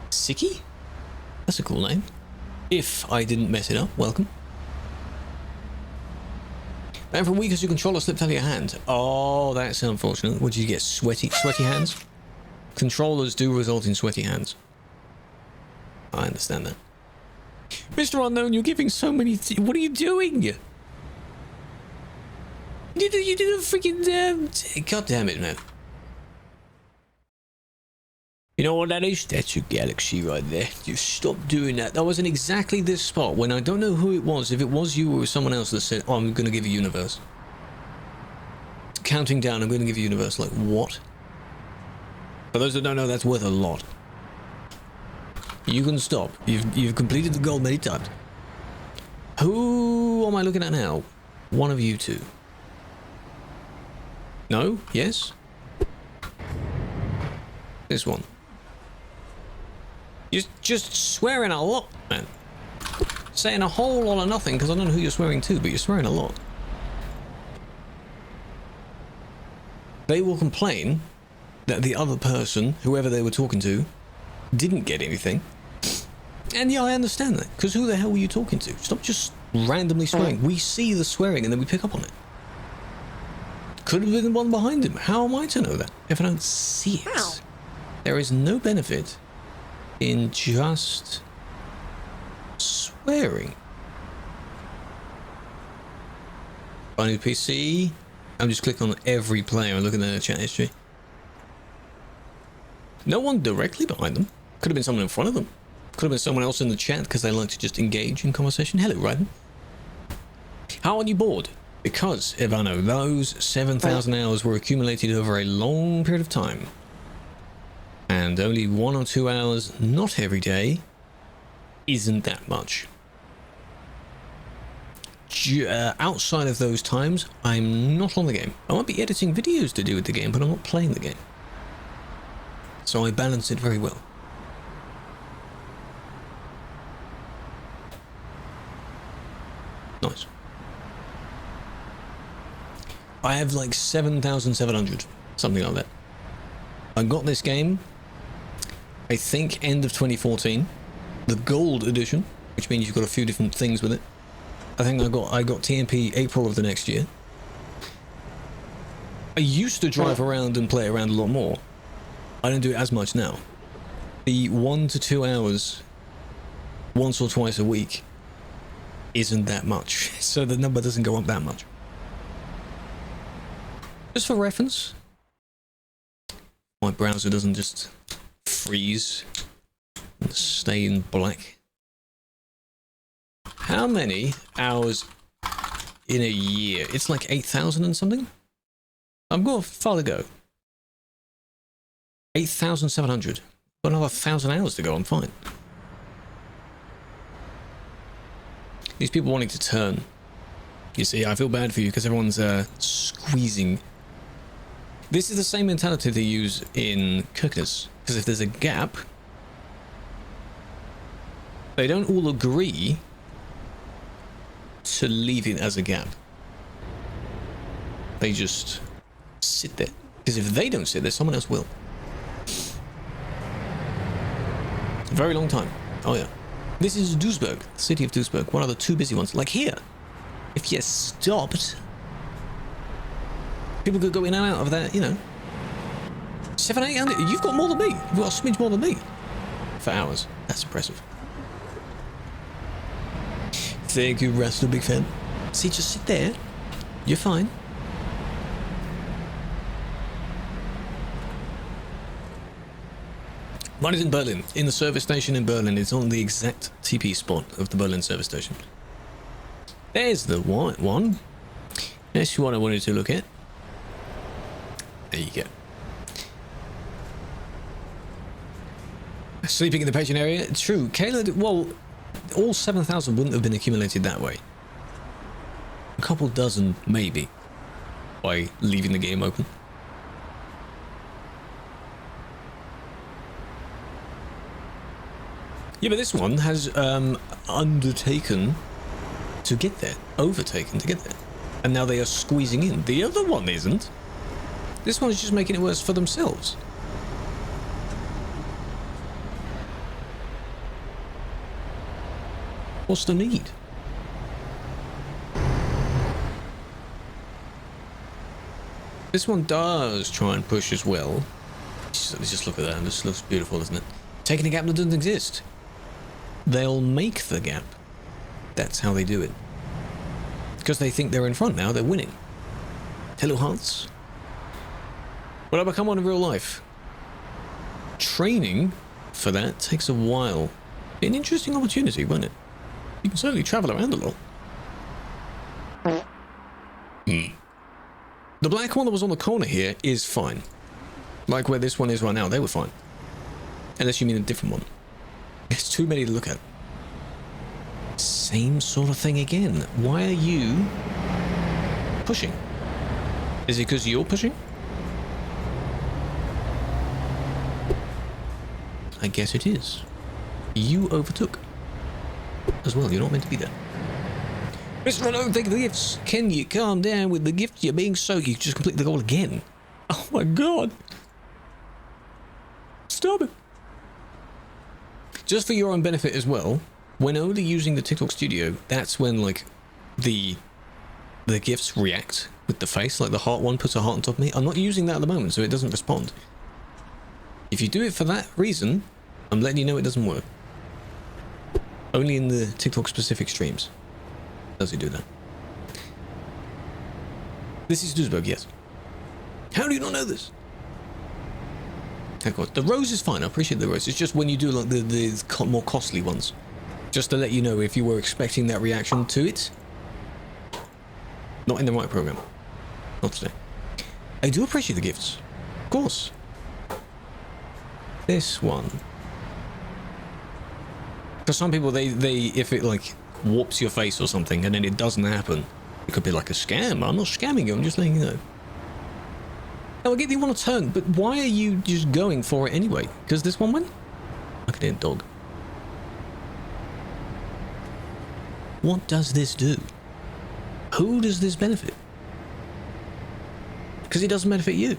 Sicky? That's a cool name. If I didn't mess it up, welcome. And for a week as your controller slipped out of your hand. Oh, that's unfortunate. What did you get? Sweaty hands? Controllers do result in sweaty hands. I understand that. Mr. Unknown, you're giving so many... What are you doing? You did a freaking... God damn it, man. You know what that is? That's a galaxy right there. You stop doing that. That wasn't exactly this spot when I don't know who it was. If it was you or someone else that said, oh, I'm going to give a universe. Counting down, I'm going to give a universe. Like, what? For those that don't know, that's worth a lot. You can stop. You've completed the goal many times. Who am I looking at now? One of you two. No? Yes? This one. You're just swearing a lot, man. Saying a whole lot of nothing, because I don't know who you're swearing to, but you're swearing a lot. They will complain that the other person, whoever they were talking to, didn't get anything. And yeah, I understand that, because who the hell were you talking to? Stop just randomly swearing. We see the swearing and then we pick up on it. Could have been the one behind him. How am I to know that if I don't see it? Ow. There is no benefit in just swearing. Find a PC. I'm just clicking on every player and looking at their chat history. No one directly behind them. Could have been someone in front of them. Could have been someone else in the chat because they like to just engage in conversation. Hello, Ryden. How are you bored? Because, Ivano, those 7,000 hours were accumulated over a long period of time. And only 1 or 2 hours, not every day, isn't that much. Outside of those times, I'm not on the game. I might be editing videos to do with the game, but I'm not playing the game. So I balance it very well. Nice. I have like 7,700, something like that. I got this game, I think, end of 2014. The gold edition, which means you've got a few different things with it. I think I got TMP April of the next year. I used to drive around and play around a lot more. I don't do it as much now. The 1 to 2 hours once or twice a week isn't that much, so the number doesn't go up that much. Just for reference, my browser doesn't just freeze and stay in black. How many hours in a year? It's like 8,000 and something? I've got far to go. 8,700. Got another 1,000 hours to go, I'm fine. These people wanting to turn. You see, I feel bad for you because everyone's squeezing. This is the same mentality they use in cookers. Because if there's a gap, they don't all agree to leave it as a gap. They just sit there. Because if they don't sit there, someone else will. A very long time. Oh yeah. This is Duisburg, the city of Duisburg. What are the two busy ones? Like here. If you stopped, People could go in and out of that, you know. 700, 800. You've got more than me. You've got a smidge more than me. For hours. That's impressive. Thank you, Rasta, big fan. See, just sit there. You're fine. Mine is in Berlin. In the service station in Berlin. It's on the exact TP spot of the Berlin service station. There's the white one. That's what I wanted to look at. There you go. Sleeping in the patient area? True. Kayla, well, all 7,000 wouldn't have been accumulated that way. A couple dozen, maybe, by leaving the game open. Yeah, but this one has undertaken to get there. Overtaken to get there. And now they are squeezing in. The other one isn't. This one's just making it worse for themselves. What's the need? This one does try and push as well. Just look at that. This looks beautiful, doesn't it? Taking a gap that doesn't exist. They'll make the gap. That's how they do it. Because they think they're in front now, they're winning. Hello, hearts. Will I become one in real life? Training for that takes a while. An interesting opportunity, won't it? You can certainly travel around a lot. The black one that was on the corner here is fine. Like where this one is right now, they were fine. Unless you mean a different one. It's too many to look at. Same sort of thing again. Why are you pushing? Is it because you're pushing? I guess it is. You overtook. As well, you're not meant to be there. Mr. Renault, thank you for the gifts. Can you calm down with the gifts? You're being so... You just completed the goal again. Oh my god. Stop it. Just for your own benefit as well, when only using the TikTok Studio, that's when, like, the gifts react with the face. Like, the heart one puts a heart on top of me. I'm not using that at the moment, so it doesn't respond. If you do it for that reason, I'm letting you know it doesn't work. Only in the TikTok-specific streams does he do that. This is Duisburg, yes. How do you not know this? Of course, the rose is fine. I appreciate the rose. It's just when you do like the more costly ones. Just to let you know if you were expecting that reaction to it. Not in the right program. Not today. I do appreciate the gifts. Of course. This one. For some people, they if it like warps your face or something and then it doesn't happen, it could be like a scam. I'm not scamming you, I'm just letting you know. Now I get that you want to turn, but why are you just going for it anyway? Because this one went? Look at it, dog. What does this do? Who does this benefit? Because it doesn't benefit you.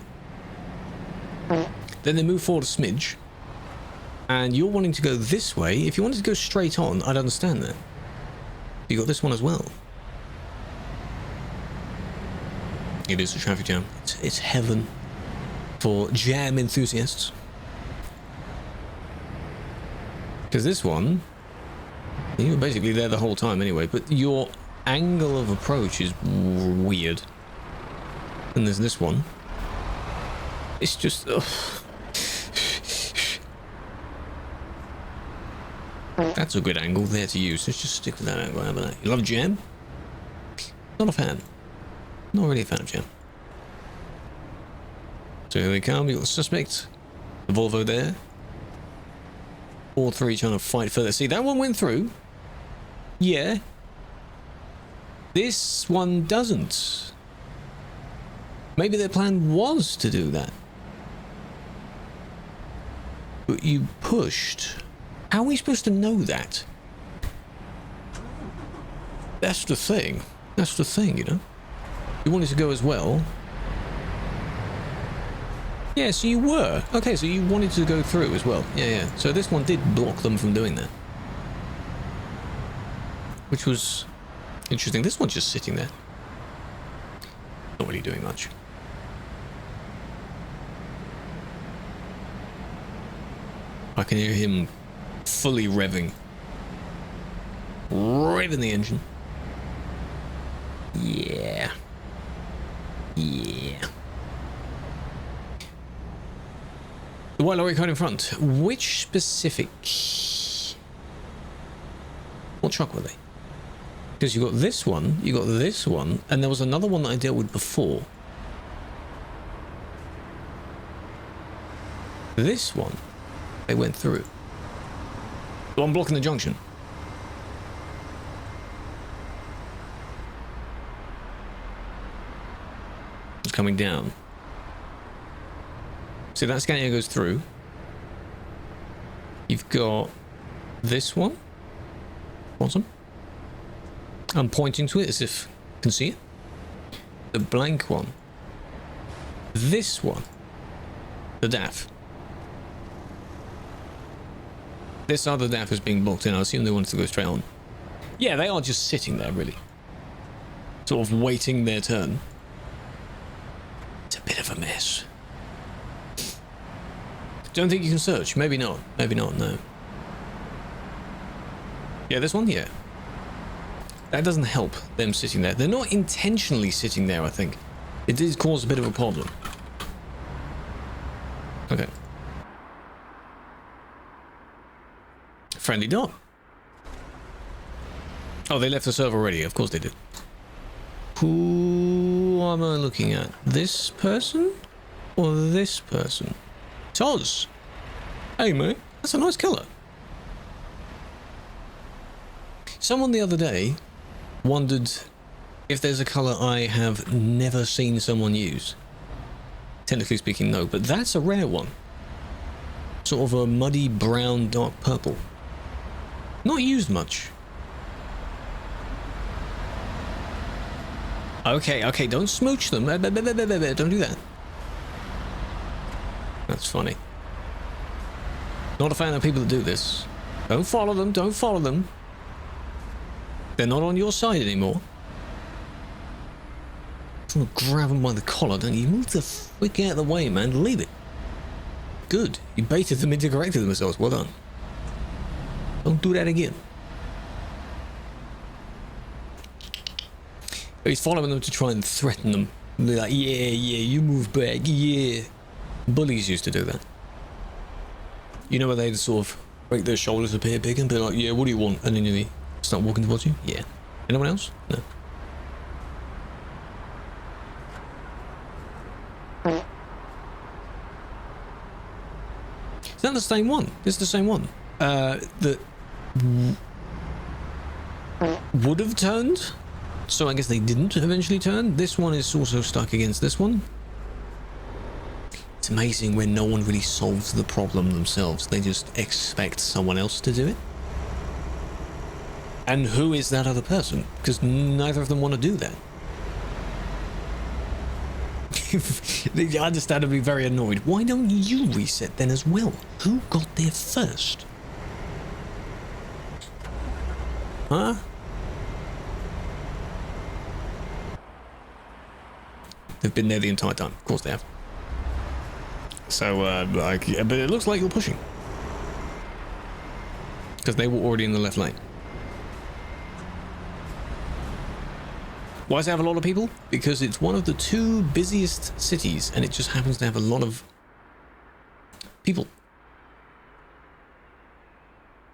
Then they move forward a smidge. And you're wanting to go this way. If you wanted to go straight on, I'd understand that. You got this one as well. It is a traffic jam. It's heaven for jam enthusiasts. Because this one, you were basically there the whole time anyway, but your angle of approach is weird. And there's this one. It's just... Ugh. That's a good angle there to use. Let's just stick with that angle. How about that? You love jam? Not a fan. Not really a fan of jam. So here they come. You got the suspect. The Volvo there. All three trying to fight further. See, that one went through. Yeah. This one doesn't. Maybe their plan was to do that. But you pushed. How are we supposed to know that? That's the thing. That's the thing, you know? You wanted to go as well. Yeah, so you were. Okay, so you wanted to go through as well. Yeah, yeah. So this one did block them from doing that. Which was interesting. This one's just sitting there. Not really doing much. I can hear him fully revving the engine. Yeah. The white lorry car in front. Which specific? What truck were they? Because you got this one, and there was another one that I dealt with before. This one, they went through. The one blocking the junction. It's coming down. See, that Scania goes through. You've got this one. Bottom. I'm pointing to it as if you can see it. The blank one. This one. The DAF. This other DAF is being blocked in. I assume they wanted to go straight on. Yeah, they are just sitting there, really. Sort of waiting their turn. It's a bit of a mess. Don't think you can search. Maybe not. Maybe not, no. Yeah, this one? Yeah. That doesn't help them sitting there. They're not intentionally sitting there, I think. It did cause a bit of a problem. Okay. Friendly dot. Oh, they left the server already. Of course they did. Who am I looking at? This person? Or this person? Toz. Hey, mate. That's a nice colour. Someone the other day wondered if there's a colour I have never seen someone use. Technically speaking, no, but that's a rare one. Sort of a muddy brown, dark purple. Not used much. Okay, don't smooch them. Don't do that. That's funny. Not a fan of people that do this. Don't follow them, don't follow them. They're not on your side anymore. Trying to grab them by the collar, don't you? Move the frick out of the way, man. Leave it. Good. You baited them into correcting themselves. Well done. Don't do that again. But he's following them to try and threaten them. And they're like, yeah, you move back, yeah. Bullies used to do that. You know where they'd sort of break their shoulders, appear big, and be like, yeah, what do you want? And then they start walking towards you? Yeah. Anyone else? No. Is that the same one? It's the same one. That would have turned. So I guess they didn't eventually turn. This one is also stuck against this one. It's amazing when no one really solves the problem themselves. They just expect someone else to do it. And who is that other person? Because neither of them want to do that. I understand to be very annoyed. Why don't you reset then as well? Who got there first? Huh? They've been there the entire time. Of course they have. So, but it looks like you're pushing. Because they were already in the left lane. Why does it have a lot of people? Because it's one of the 2 busiest cities, and it just happens to have a lot of people.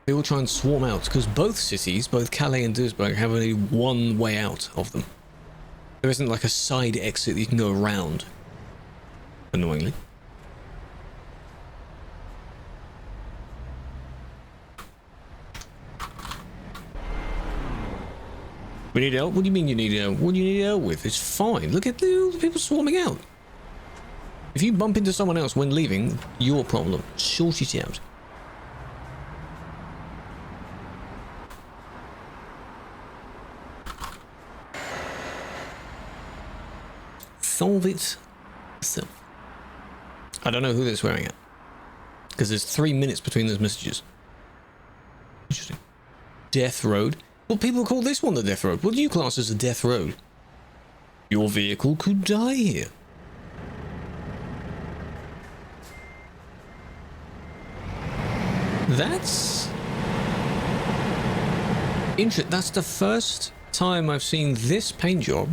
They all try and swarm out, because both cities, both Calais and Duisburg, have only one way out of them. There isn't like a side exit that you can go around. Annoyingly. We need help? What do you mean you need help? What do you need help with? It's fine. Look at all the people swarming out. If you bump into someone else when leaving, your problem. Sort it out. Solve it yourself. I don't know who they're swearing at. Because there's 3 minutes between those messages. Interesting. Death Road. Well, people call this one the Death Road. What do you class as a Death Road? Your vehicle could die here. That's interesting. That's the first time I've seen this paint job,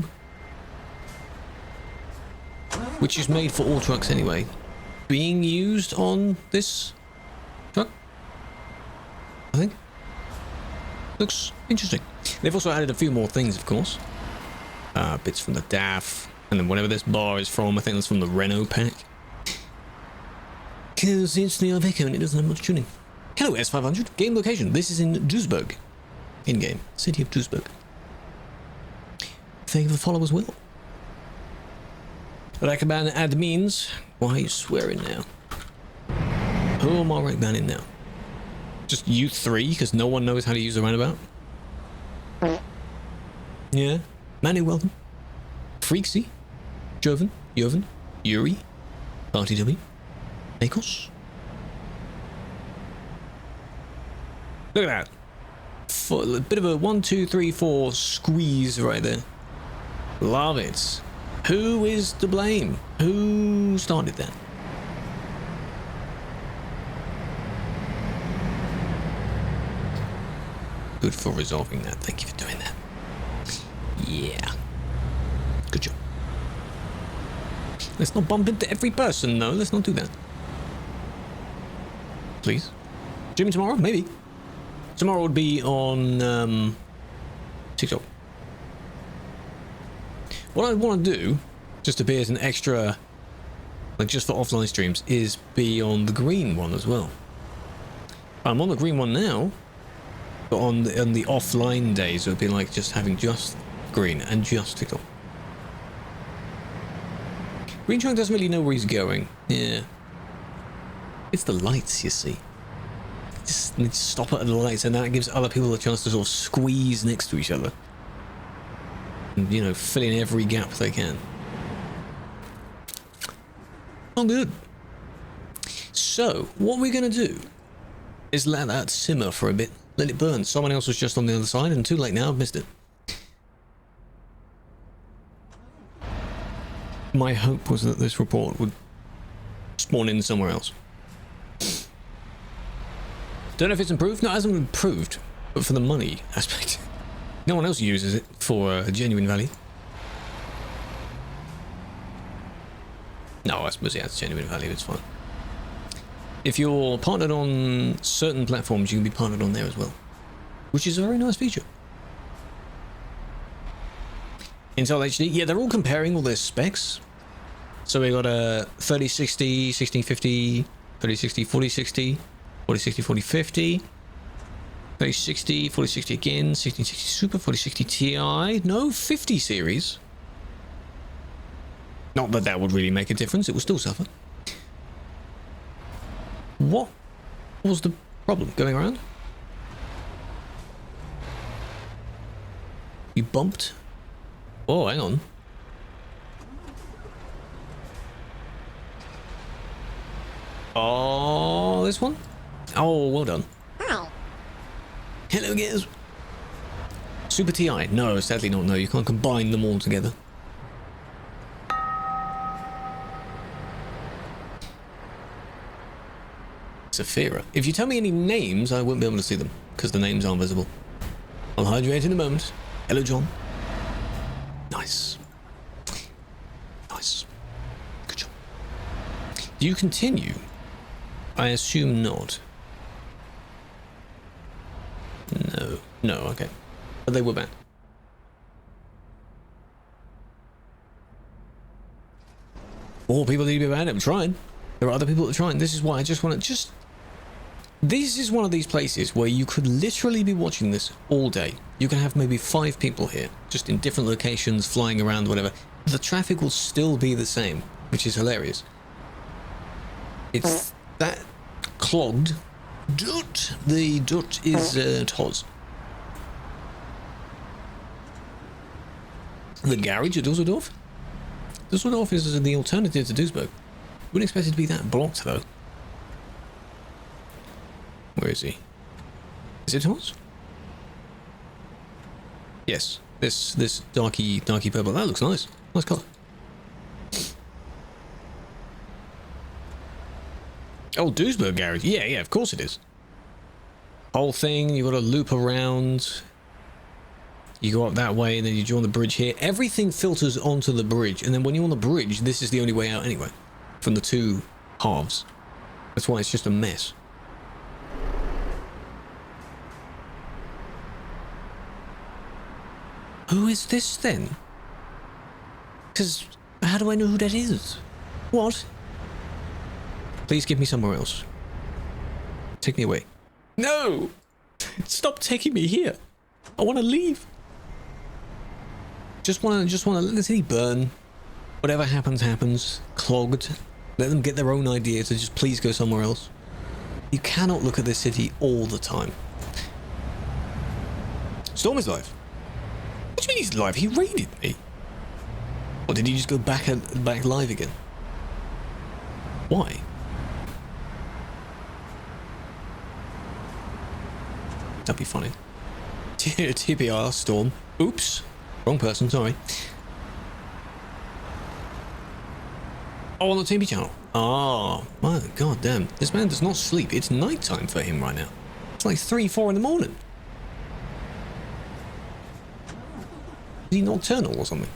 which is made for all trucks anyway, being used on this truck. I think looks interesting. They've also added a few more things, of course. Bits from the DAF, and then whatever this bar is from, I think that's from the Renault pack. Because it's the Iveco and it doesn't have much tuning. Hello S500, game location. This is in Duisburg. In-game, city of Duisburg. Thank you for the follow as well. Rackban admins. Why are you swearing now? Who am I rackbanning now? Just you three, because no one knows how to use a roundabout? Yeah. Manu, welcome. Freaksy. Joven. Yuri. Party W. Akos. Look at that. A bit of a 1, 2, 3, 4 squeeze right there. Love it. Who is to blame? Who started that? Good for resolving that. Thank you for doing that. Yeah. Good job. Let's not bump into every person, though. Let's not do that. Please. Jimmy tomorrow? Maybe. Tomorrow would be on TikTok. What I want to do, just to be as an extra, like just for offline streams, is be on the green one as well. I'm on the green one now, but on the offline days, it would be like just having just green and just TikTok. Green Trunk doesn't really know where he's going. Yeah. It's the lights, you see. Just need to stop at the lights, and that gives other people a chance to sort of squeeze next to each other. And, you know, fill in every gap they can. Oh, good. So, what we're going to do is let that simmer for a bit. Let it burn. Someone else was just on the other side, and too late now, I've missed it. My hope was that this report would spawn in somewhere else. Don't know if it's improved. No, it hasn't improved, but for the money aspect. No one else uses it for a genuine value. No, I suppose it has genuine value, it's fine. If you're partnered on certain platforms, you can be partnered on there as well, which is a very nice feature. Intel HD, yeah, they're all comparing all their specs. So we got a 3060, 1650, 3060, 4060, 4060, 4050, 3060, 4060 again, 1660 Super, 4060 Ti, no 50 series. Not that that would really make a difference, it would still suffer. What was the problem going around? You bumped? Oh, hang on. Oh, this one? Oh, well done. Hi. Hello, guys. Super Ti? No, sadly not. No, you can't combine them all together. Zafira. If you tell me any names, I won't be able to see them, because the names aren't visible. I'll hydrate in a moment. Hello, John. Nice. Nice. Good job. Do you continue? I assume not. No. No, okay. But they were banned. More people need to be banned. I'm trying. There are other people that are trying. This is why I just want to This is one of these places where you could literally be watching this all day. You can have maybe 5 people here, just in different locations, flying around, whatever. The traffic will still be the same, which is hilarious. It's that clogged. The dot is Toz. The garage at Dusseldorf? Dusseldorf is the alternative to Duisburg. Wouldn't expect it to be that blocked, though. Where is he? Is it Toz? Yes. This darky purple. That looks nice. Nice colour. Oh, Duisburg garage. Yeah, of course it is. Whole thing, you got to loop around. You go up that way and then you join the bridge here. Everything filters onto the bridge, and then when you're on the bridge, this is the only way out anyway, from the two halves. That's why it's just a mess. Who is this then? Because how do I know who that is? What? Please give me somewhere else. Take me away. No! Stop taking me here. I want to leave. Just wanna let the city burn. Whatever happens, happens. Clogged. Let them get their own idea to just please go somewhere else. You cannot look at this city all the time. Storm is live. What do you mean he's live? He raided me. Or did he just go back live again? Why? That'd be funny. TPR Storm. Oops. Wrong person, sorry. Oh, on the TP channel. Oh, my god damn. This man does not sleep. It's nighttime for him right now. It's like 3, 4 in the morning. Is he nocturnal or something?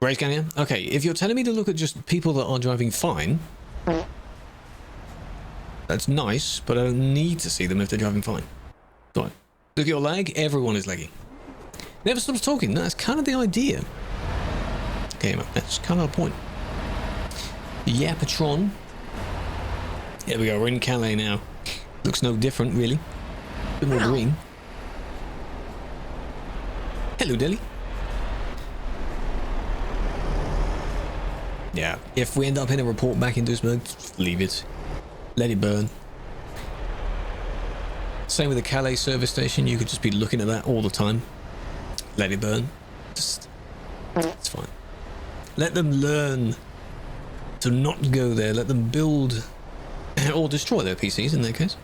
Race can you? Okay, if you're telling me to look at just people that are driving fine, that's nice, but I don't need to see them if they're driving fine. Go on. Look at your lag, everyone is lagging. Never stops talking, that's kind of the idea. Okay, that's kind of the point. Yeah, Patron. Here we go, we're in Calais now. Looks no different, really. A bit more green. Hello, Delhi. Yeah, if we end up in a report back in Duisburg, leave it. Let it burn. Same with the Calais service station, you could just be looking at that all the time. Let it burn. Just, it's fine. Let them learn to not go there. Let them build or destroy their PCs in their case.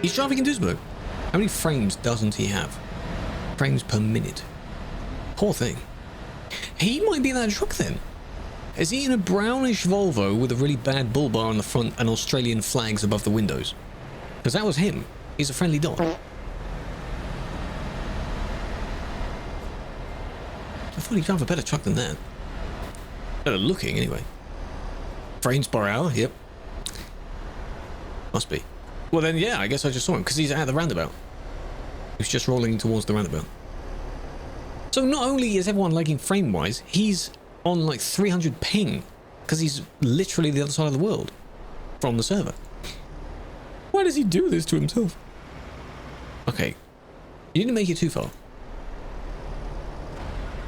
He's driving in Duisburg. How many frames doesn't he have? Frames per minute. Poor thing. He might be in that truck then. Is he in a brownish Volvo with a really bad bull bar on the front and Australian flags above the windows? Because that was him. He's a friendly dog. I thought he drove a better truck than that. Better looking, anyway. Frames per hour, yep. Must be. Well then, yeah, I guess I just saw him, because he's at the roundabout. He's just rolling towards the roundabout. So not only is everyone lagging frame-wise, he's on like 300 ping, because he's literally the other side of the world from the server. Why does he do this to himself? Okay, you didn't make it too far.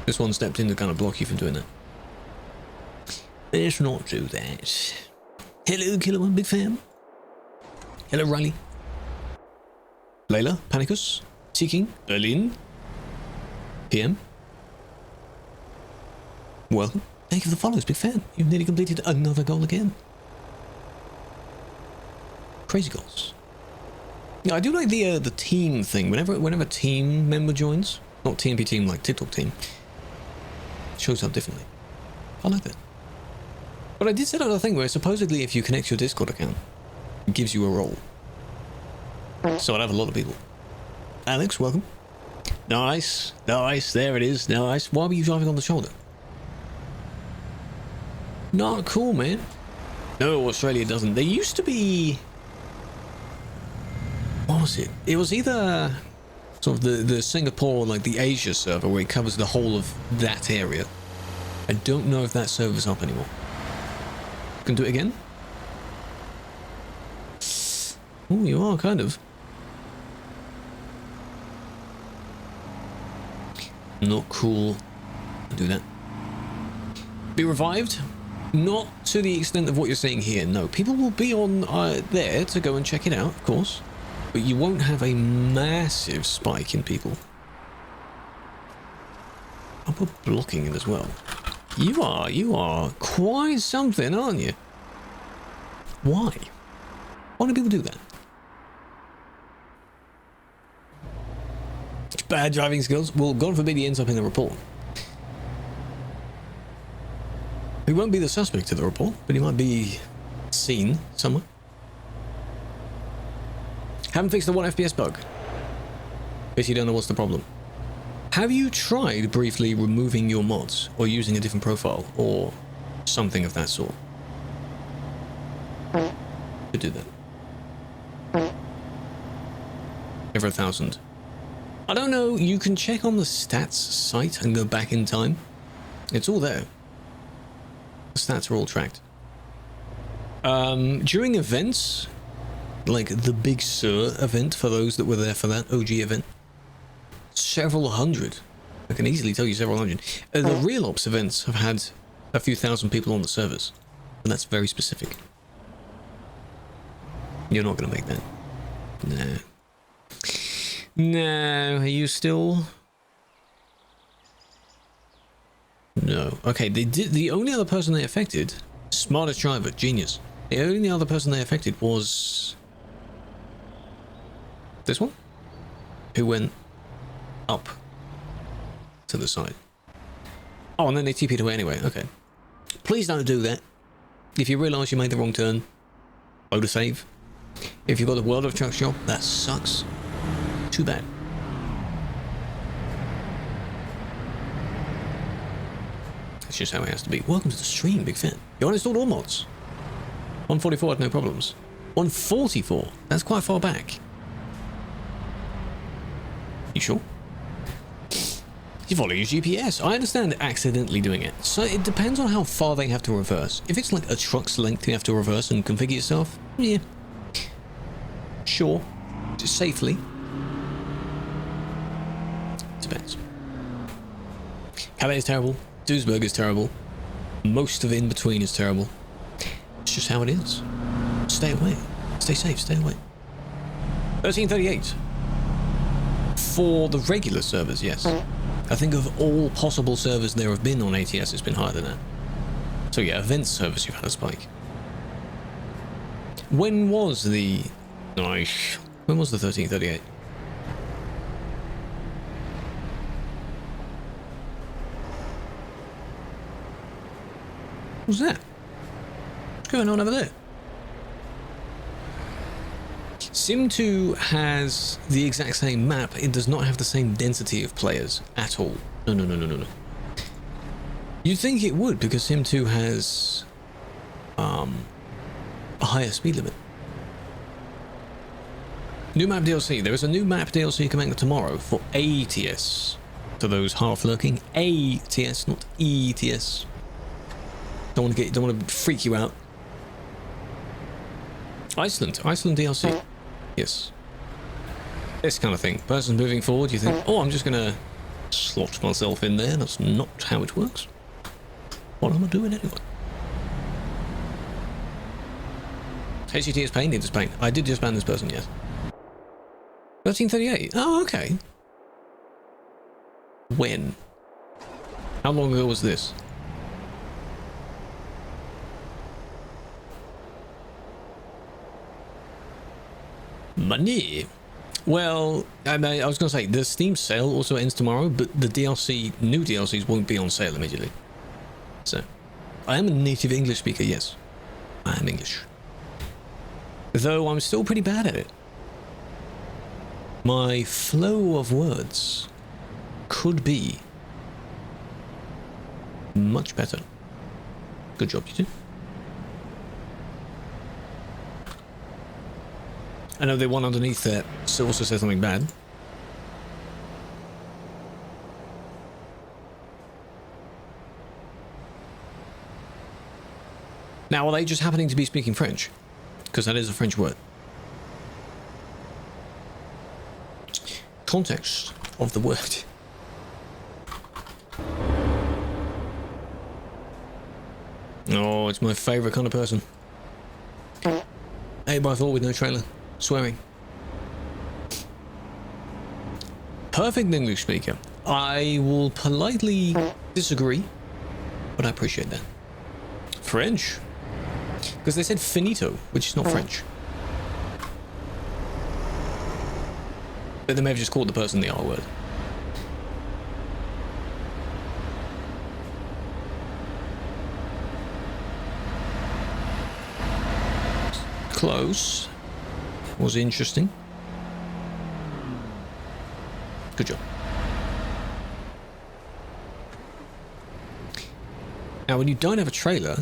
This one stepped in to kind of block you from doing that. Let's not do that. Hello, Killer One, big fan. Hello, Riley. Layla, Panicus, Seeking, Berlin, PM. Welcome. Thank you for the follows, big fan. You've nearly completed another goal again. Crazy goals. Yeah, I do like the team thing. Whenever team member joins, not TMP team like TikTok team, it shows up differently. I like that. But I did set up a thing where supposedly if you connect your Discord account, it gives you a role. So I'd have a lot of people. Alex, welcome. Nice, nice. There it is. Nice. Why were you driving on the shoulder? Not cool, man. No, Australia doesn't. There used to be... What was it? It was either sort of the Singapore, like the Asia server, where it covers the whole of that area. I don't know if that server's up anymore. Can do it again? Oh, you are, kind of. Not cool. Do that. Be revived? Not to the extent of what you're saying here, no. People will be on there to go and check it out, of course. But you won't have a massive spike in people. I'll put blocking in as well. You are quite something, aren't you? Why? Why do people do that? Bad driving skills? Well, God forbid he ends up in a report. He won't be the suspect of the report, but he might be seen somewhere. Haven't fixed the 1 FPS bug. Guess you don't know what's the problem. Have you tried briefly removing your mods or using a different profile or something of that sort? Could do that. Over 1,000. I don't know, you can check on the stats site and go back in time. It's all there. The stats are all tracked. During events, like the Big Sur event, for those that were there for that OG event, several hundred. I can easily tell you several hundred. The Real Ops events have had a few thousand people on the servers, and that's very specific. You're not going to make that. No. No, are you still? No. Okay, they did. The only other person they affected, smartest driver, genius. The only other person they affected was this one, who went up to the side. Oh, and then they TP'd away anyway. Okay. Please don't do that. If you realise you made the wrong turn, load a save. If you've got the World of Trucks job, that sucks. Too bad. That's just how it has to be. Welcome to the stream, big fan. You uninstalled all mods. 144 had no problems. 144? That's quite far back. You sure? You follow your GPS. I understand accidentally doing it. So it depends on how far they have to reverse. If it's like a truck's length you have to reverse and configure yourself, yeah. Sure. Just safely. Depends. Calais is terrible. Duisburg is terrible. Most of in between is terrible. It's just how it is. Stay away. Stay safe. Stay away. 1338. For the regular servers, yes. I think of all possible servers there have been on ATS, it's been higher than that. So yeah, event servers, you've had a spike. When was the... Nice. When was the 1338? What's that? What's going on over there? Sim 2 has the exact same map. It does not have the same density of players at all. No, no, no, no, no, no. You'd think it would, because Sim 2 has a higher speed limit. New map DLC. There is a new map DLC coming out tomorrow for ATS. To those half lurking, ATS, not ETS. Don't want to freak you out. Iceland DLC. Yes. This kind of thing. Person moving forward, you think, oh, I'm just gonna slot myself in there. That's not how it works. What am I doing anyway? HCT is pain, it is pain. I did just ban this person, yes. 1338. Oh, okay. When? How long ago was this? Money. Well, I was going to say, the Steam sale also ends tomorrow, but the DLC, new DLCs won't be on sale immediately. So, I am a native English speaker, yes. I am English. Though I'm still pretty bad at it. My flow of words could be much better. Good job, you two. I know the one underneath there also says something bad. Now, are they just happening to be speaking French? Because that is a French word. Context of the word. Oh, it's my favourite kind of person. 8x4 with no trailer. Swearing. Perfect English speaker. I will politely disagree, but I appreciate that. French? Because they said finito, which is not French. But they may have just called the person the R word. close. Was interesting. Good job. Now, when you don't have a trailer,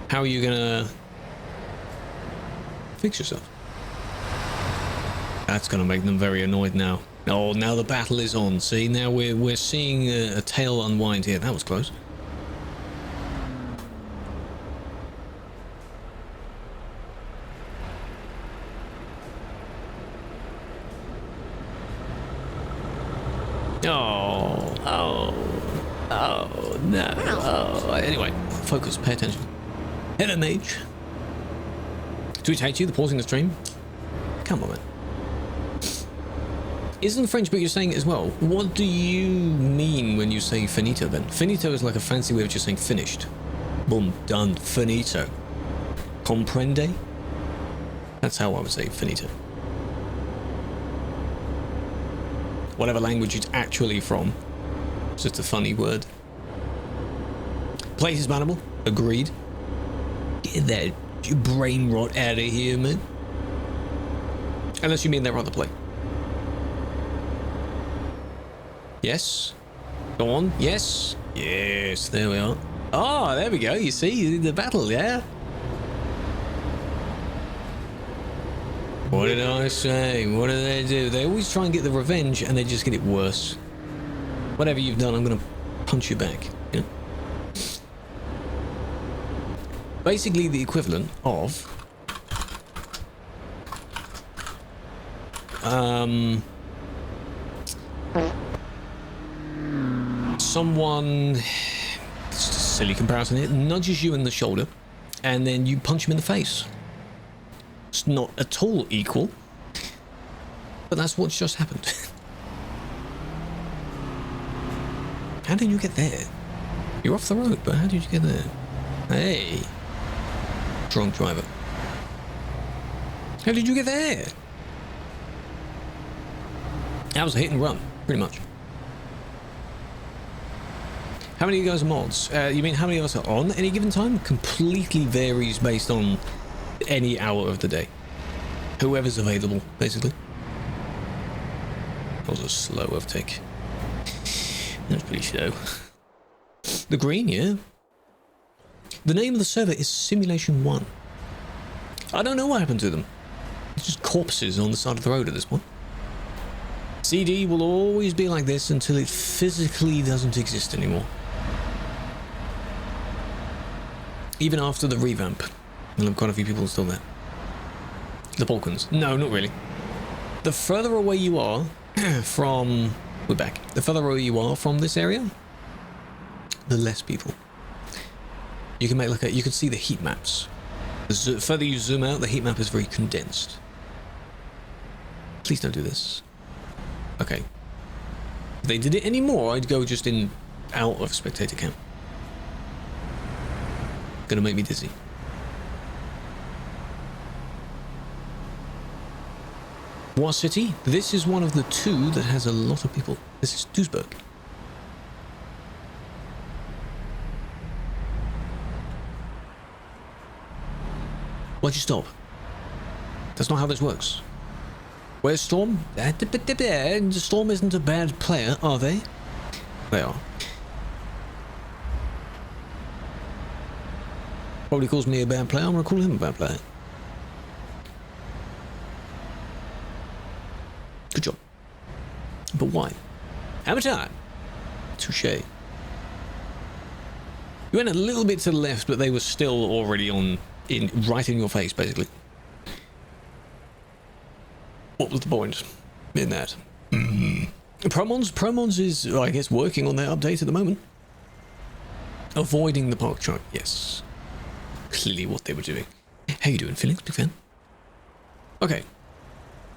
how are you gonna fix yourself? That's gonna make them very annoyed now. Oh, now the battle is on. See, now we're seeing a tail unwind here. That was close. Oh, no. Oh. Anyway, focus, pay attention. Hello, mage. Do we take you, the pausing the stream? Come on, man. Isn't French, but you're saying it as well. What do you mean when you say finito then? Finito is like a fancy way of just saying finished. Boom, done, finito. Comprende? That's how I would say finito. Whatever language it's actually from. It's just a funny word. Place is bannable. Agreed. Get that brain rot out of here, man. Unless you mean that other play. Yes. Go on. Yes. Yes. There we are. Oh, there we go. You see the battle, yeah? What did I say? What do they do? They always try and get the revenge and they just get it worse. Whatever you've done, I'm going to punch you back. Yeah? Basically the equivalent of someone, it's just a silly comparison here, nudges you in the shoulder and then you punch him in the face. It's not at all equal, but that's what's just happened. How did you get there? You're off the road, but how did you get there? Hey, drunk driver. How did you get there? That was a hit and run, pretty much. How many of you guys are mods? You mean how many of us are on any given time? Completely varies based on any hour of the day. Whoever's available, basically. That was a slow uptake. That was pretty slow. The green, yeah. The name of the server is Simulation 1. I don't know what happened to them. It's just corpses on the side of the road at this point. CD will always be like this until it physically doesn't exist anymore. Even after the revamp. There'll have quite a few people still there. The Balkans. No, not really. The further away you are from... We're back. The further away you are from this area, the less people. You can make like a... You can see the heat maps. The further you zoom out, the heat map is very condensed. Please don't do this. Okay. If they did it anymore, I'd go just in... out of spectator count. Gonna make me dizzy. What city? This is one of the two that has a lot of people. This is Duisburg. Why'd you stop? That's not how this works. Where's Storm? Storm isn't a bad player, are they? They are. Probably calls me a bad player. I'm gonna call him a bad player. Good job. But why? Hammer time. Touche. You went a little bit to the left, but they were still already on right in your face, basically. What was the point in that? Promons is, I guess, working on their update at the moment. Avoiding the park truck, yes. Clearly what they were doing. How you doing, Felix? Big fan. Okay.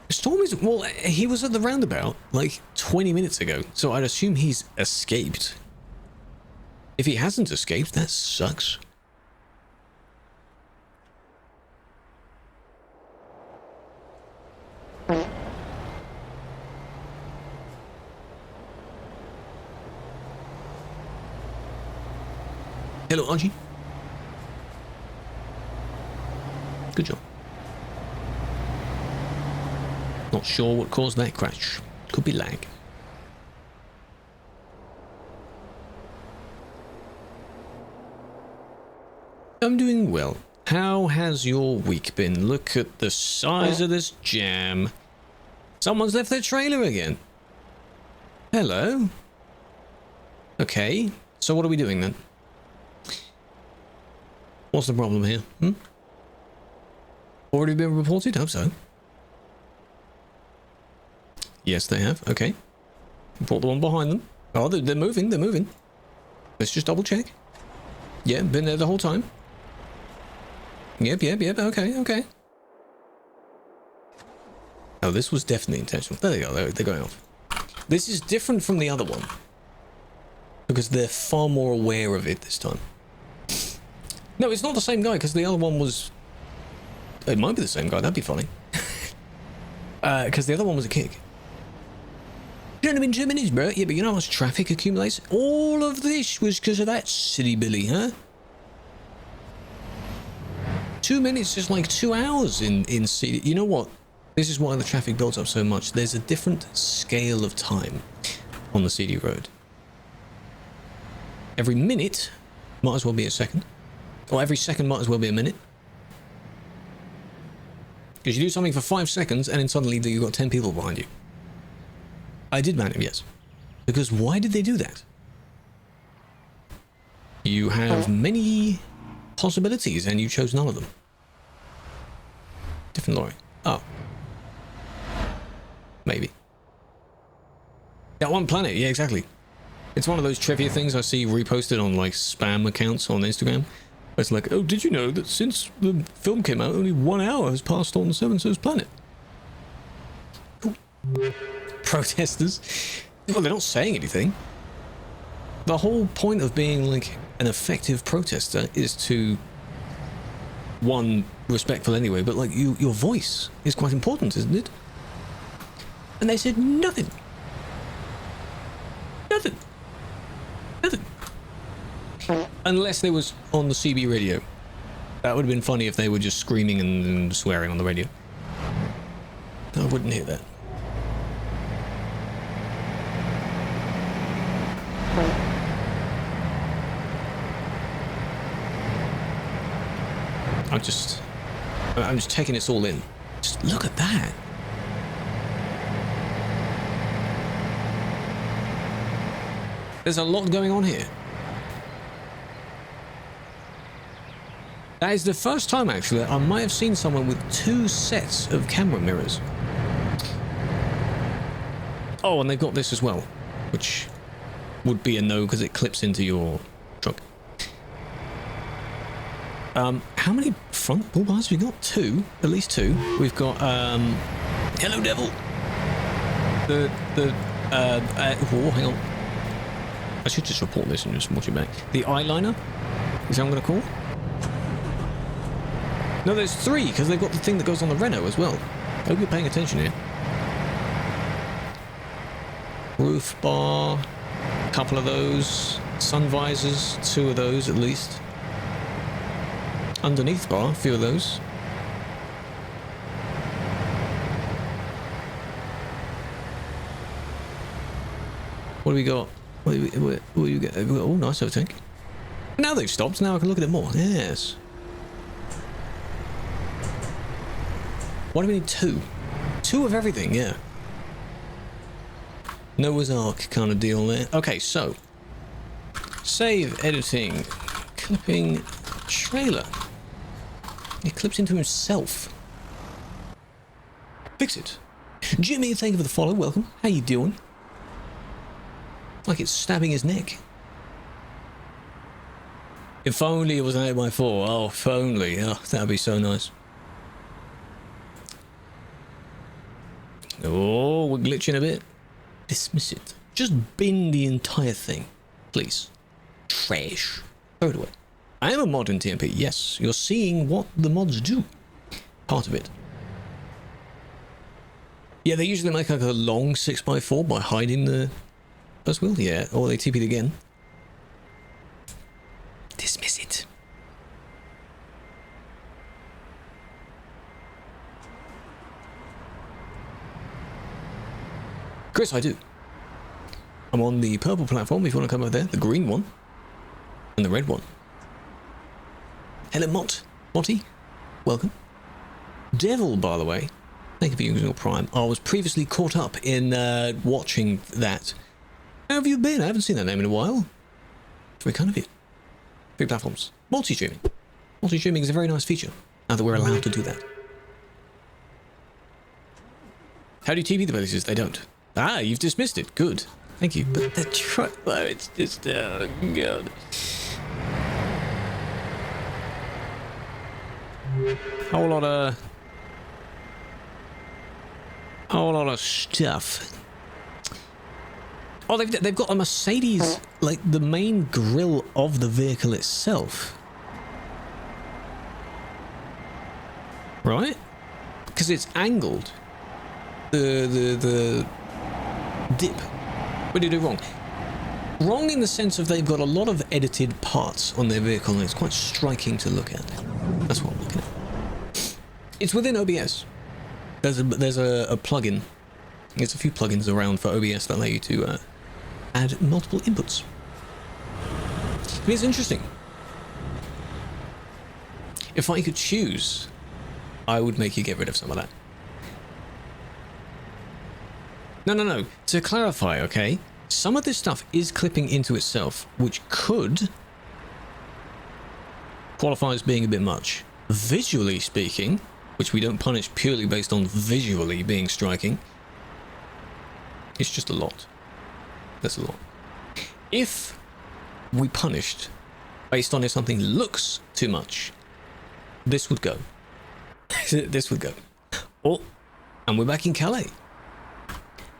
Storm is... Well, he was at the roundabout, like, 20 minutes ago, so I'd assume he's escaped. If he hasn't escaped, that sucks. Hello, Archie. Good job. Not sure what caused that crash. Could be lag. I'm doing well. How has your week been? Look at the size of this jam. Someone's left their trailer again. Hello. Okay, so what are we doing then? What's the problem here? Already been reported? Hope so. Yes, they have. Okay. Report the one behind them. Oh, they're moving. They're moving. Let's just double check. Yeah, been there the whole time. Yep. Okay. Oh, this was definitely intentional. There they go. They're going off. This is different from the other one. Because they're far more aware of it this time. No, it's not the same guy, because the other one was... It might be the same guy. That'd be funny. Because the other one was a kick. It's only been 2 minutes, bro. Yeah, but you know how much traffic accumulates? All of this was because of that silly Billy, huh? 2 minutes is like 2 hours in CD. You know what? This is why the traffic builds up so much. There's a different scale of time on the CD road. Every minute might as well be a second. Or every second might as well be a minute. Because you do something for 5 seconds and then suddenly you've got 10 people behind you. I did man it, yes. Because why did they do that? You have many possibilities and you chose none of them. Different lorry. Oh. Maybe. That one planet, yeah, exactly. It's one of those trivia things I see reposted on like spam accounts on Instagram. It's like, oh, did you know that since the film came out, only 1 hour has passed on the Seven Seas planet? Cool. Protesters. Well, they're not saying anything. The whole point of being like an effective protester is to, one, respectful anyway, but like your voice is quite important, isn't it? And they said nothing. Nothing. Unless they was on the CB radio. That would have been funny if they were just screaming and swearing on the radio. I wouldn't hear that. I'm just taking this all in. Just look at that. There's a lot going on here. That is the first time, actually, I might have seen someone with 2 sets of camera mirrors. Oh, and they've got this as well, which would be a no because it clips into your truck. How many front bull bars have we got? 2, at least 2. We've got, Hello Devil! Oh, hang on. I should just report this and just watch it back. The eyeliner? Is that what I'm going to call? No, there's 3, because they've got the thing that goes on the Renault as well. I hope you're paying attention here. Roof bar, a couple of those. Sun visors, 2 of those at least. Underneath bar, a few of those. What do we got? What do you get? Oh, nice overtake. Now they've stopped, now I can look at it more. Yes. Why do we need 2? 2 of everything, yeah. Noah's Ark kind of deal there. Okay, so. Save, editing, clipping, trailer. He clips into himself. Fix it. Jimmy, thank you for the follow, welcome. How you doing? Like it's stabbing his neck. If only it was an 8x4. Oh, if only. Oh, that'd be so nice. Oh, we're glitching a bit. Dismiss it. Just bin the entire thing. Please. Trash. Throw it away. I am a mod in TMP. Yes, you're seeing what the mods do. Part of it. Yeah, they usually make like a long 6x4 by hiding the first wheel. Yeah, or they TP'd again. Dismiss it. Chris, I do. I'm on the purple platform if you want to come over there, the green one, and the red one. Hello, Motty, welcome. Devil, by the way, thank you for using your Prime. I was previously caught up in watching that. How have you been? I haven't seen that name in a while. Very kind of you. 3 platforms. Multi-streaming. Multi-streaming is a very nice feature, now that we're allowed to do that. How do you TV the places? They don't. Ah, you've dismissed it. Good. Thank you. But the truck, though, it's just, oh, God. Whole lot of stuff. Oh, they've got a Mercedes, like the main grille of the vehicle itself. Right? Because it's angled. The dip. What did you do wrong? Wrong in the sense of they've got a lot of edited parts on their vehicle and it's quite striking to look at. That's what I'm looking at. It's within OBS. There's a plugin. There's a few plugins around for OBS that allow you to add multiple inputs. And it's interesting. If I could choose, I would make you get rid of some of that. No. To clarify, okay? Some of this stuff is clipping into itself, which could qualify as being a bit much. Visually speaking, which we don't punish purely based on visually being striking, it's just a lot. That's a lot. If we punished based on if something looks too much, this would go. This would go. Oh, and we're back in Calais.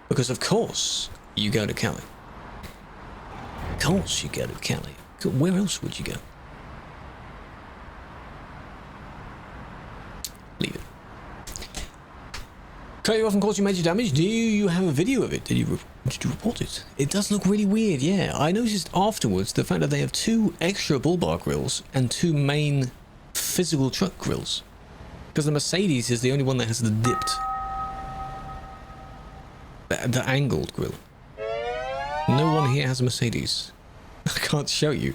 Because of course you go to Calais. Of course you go to Calais. Where else would you go? Leave it. Okay, you often caused you major damage. Do you have a video of it? Did you report it? It does look really weird, yeah. I noticed afterwards the fact that they have 2 extra bull bar grills and 2 main physical truck grills. Because the Mercedes is the only one that has the dipped, the angled grill. No one here has a Mercedes. I can't show you.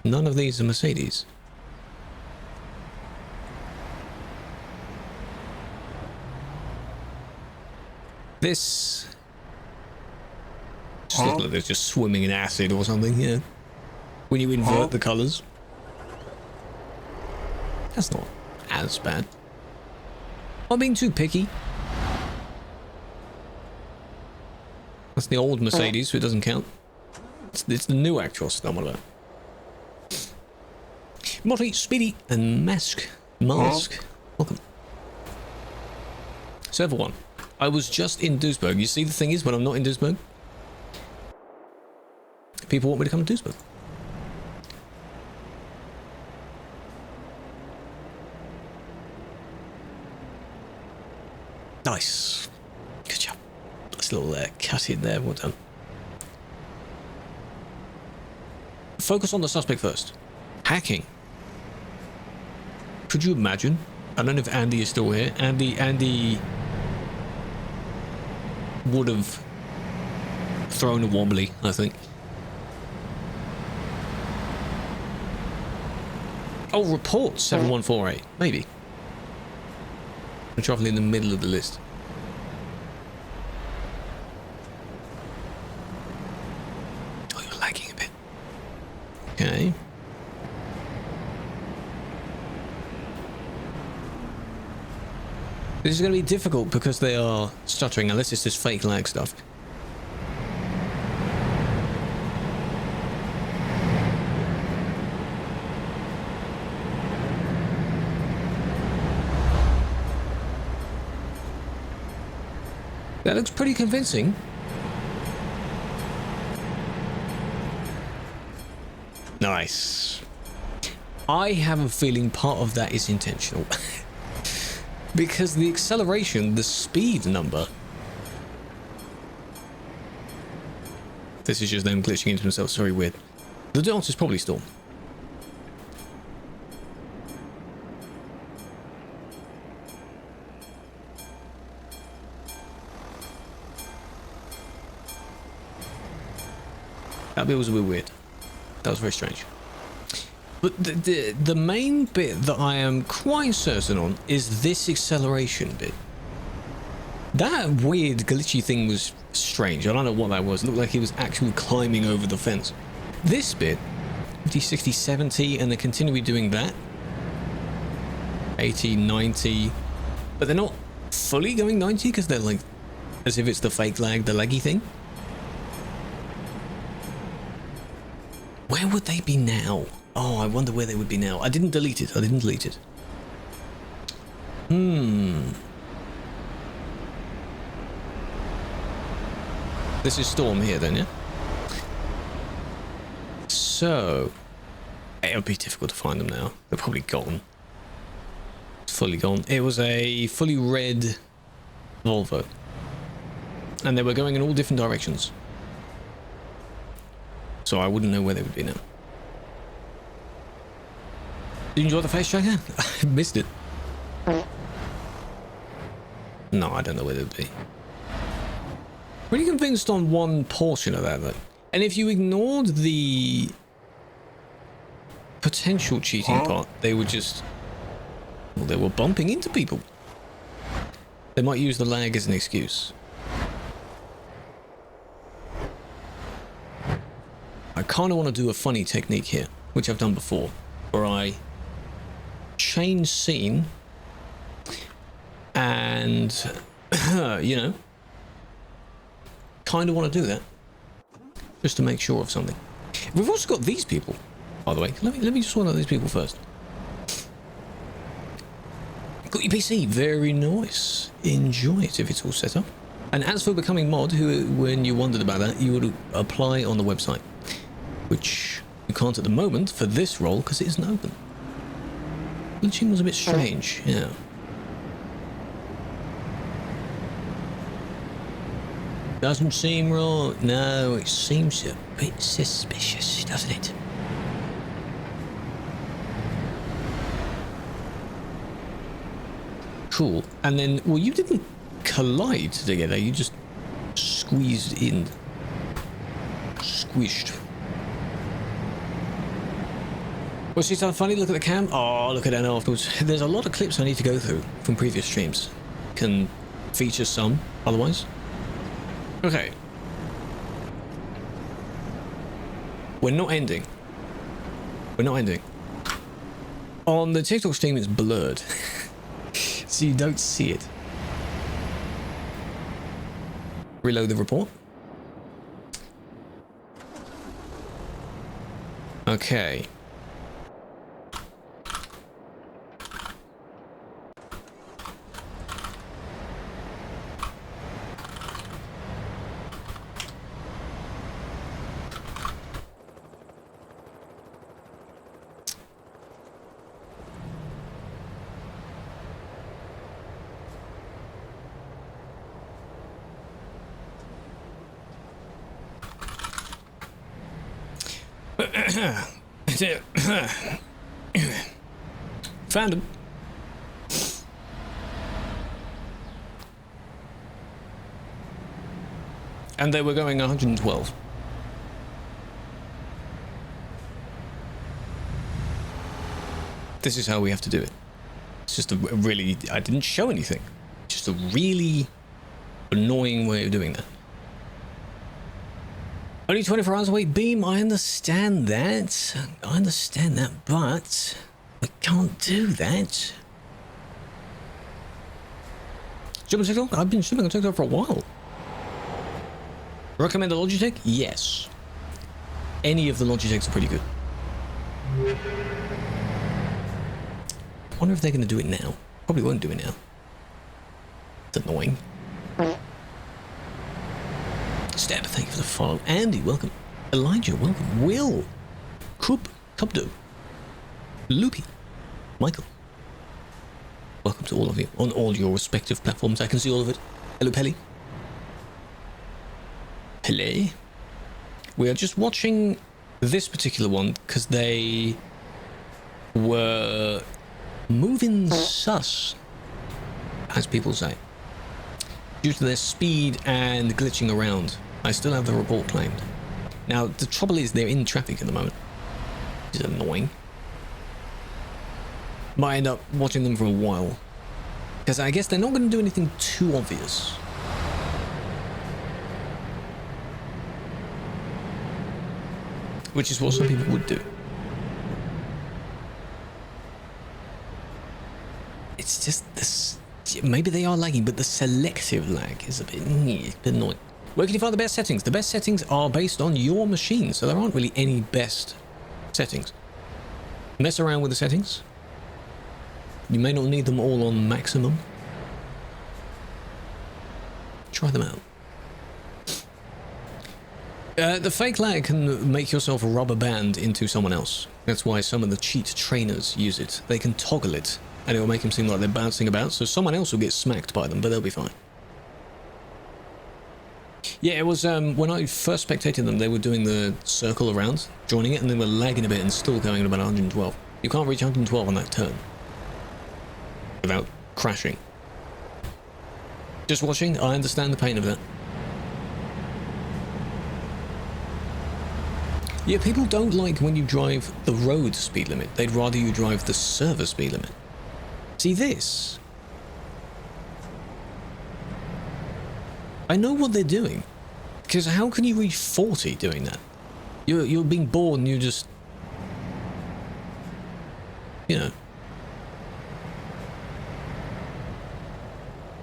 None of these are Mercedes. This just looks like they're just swimming in acid or something, yeah. When you invert the colours. That's not as bad. I'm being too picky. That's the old Mercedes, so it doesn't count. It's the new Actros that I'm on about. Motti, Speedy, and Mask. Welcome. Server 1. I was just in Duisburg. You see, the thing is, when I'm not in Duisburg, people want me to come to Duisburg. Nice. Good job. Nice little cut in there. Well done. Focus on the suspect first. Hacking. Could you imagine? I don't know if Andy is still here. Andy would have thrown a wobbly, I think. Oh, report 7148. Maybe. I'm traveling in the middle of the list. Oh, you're lagging a bit. Okay. This is going to be difficult because they are stuttering, unless it's just fake lag stuff. That looks pretty convincing. Nice. I have a feeling part of that is intentional. Because the acceleration, the speed number... This is just them glitching into themselves, very weird. The dance is probably Storm. That bit was a bit weird. That was very strange. But the main bit that I am quite certain on is this acceleration bit. That weird glitchy thing was strange. I don't know what that was. It looked like he was actually climbing over the fence. This bit, 50, 60, 70, and they're continually doing that. 80, 90. But they're not fully going 90 because they're like, as if it's the fake lag, the laggy thing. Where would they be now? Oh, I wonder where they would be now. I didn't delete it. This is Storm here then, yeah? So, it would be difficult to find them now. They're probably gone. It's fully gone. It was a fully red Volvo. And they were going in all different directions. So I wouldn't know where they would be now. Did you enjoy the face tracker? I missed it. No, I don't know where they would be. Really convinced on one portion of that though. And if you ignored the potential cheating part, they were just, well, they were bumping into people. They might use the lag as an excuse. I kind of want to do a funny technique here, which I've done before, where I change scene and, you know, kind of want to do that just to make sure of something. We've also got these people, by the way. Let me just sort out these people first. Got your PC, very nice. Enjoy it if it's all set up. And as for becoming mod, when you wondered about that, you would apply on the website, which you can't at the moment for this role because it isn't open. Glitching was a bit strange, yeah. Doesn't seem right. No, it seems a bit suspicious, doesn't it? Cool. And then, well, you didn't collide together. You just squeezed in. Squished. Well, see something funny? Look at the cam. Oh, look at that afterwards. There's a lot of clips I need to go through from previous streams. Can feature some, otherwise. Okay. We're not ending. We're not ending. On the TikTok stream, it's blurred. So you don't see it. Reload the report. Okay. Found him. And they were going 112. This is how we have to do it. It's just a really, I didn't show anything. Just a really annoying way of doing that. Only 24 hours away, Beam, I understand that. But I can't do that. Jump on TikTok? I've been streaming on TikTok for a while. Recommend a Logitech? Yes. Any of the Logitechs are pretty good. I wonder if they're going to do it now. Probably won't do it now. It's annoying. Stab, thank you for the follow. Andy, welcome. Elijah, welcome. Will, Cubdo, Loopy, Michael. Welcome to all of you on all your respective platforms. I can see all of it. Hello, Pelly. Hello. We are just watching this particular one because they were moving sus, as people say, due to their speed and glitching around. I still have the report claimed. Now, the trouble is they're in traffic at the moment. Which is annoying. Might end up watching them for a while. Because I guess they're not going to do anything too obvious. Which is what some people would do. It's just this. Maybe they are lagging, but the selective lag is a bit annoying. Where can you find the best settings? The best settings are based on your machine, so there aren't really any best settings. Mess around with the settings. You may not need them all on maximum. Try them out. The fake lag can make yourself rubber band into someone else. That's why some of the cheat trainers use it. They can toggle it, and it will make them seem like they're bouncing about, so someone else will get smacked by them, but they'll be fine. Yeah, it was when I first spectated them, they were doing the circle around, joining it, and they were lagging a bit and still going at about 112. You can't reach 112 on that turn without crashing. Just watching, I understand the pain of that. Yeah, people don't like when you drive the road speed limit. They'd rather you drive the server speed limit. See this? I know what they're doing. Because how can you reach 40 doing that? You're being bored and you just... You know.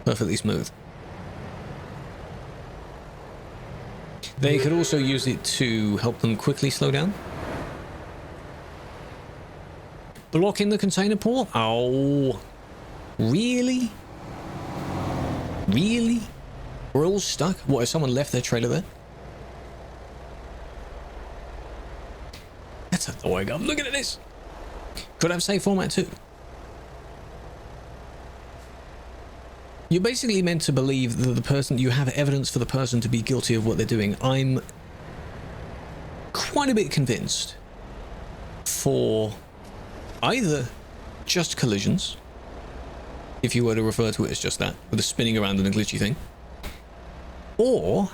Perfectly smooth. They could also use it to help them quickly slow down. Blocking the container port? Oh. Really? Really? We're all stuck? What, if someone left their trailer there? That's annoying. I'm looking at this. Could have save format too. You're basically meant to believe that the person, you have evidence for the person to be guilty of what they're doing. I'm quite a bit convinced for either just collisions, if you were to refer to it as just that, with the spinning around and a glitchy thing, or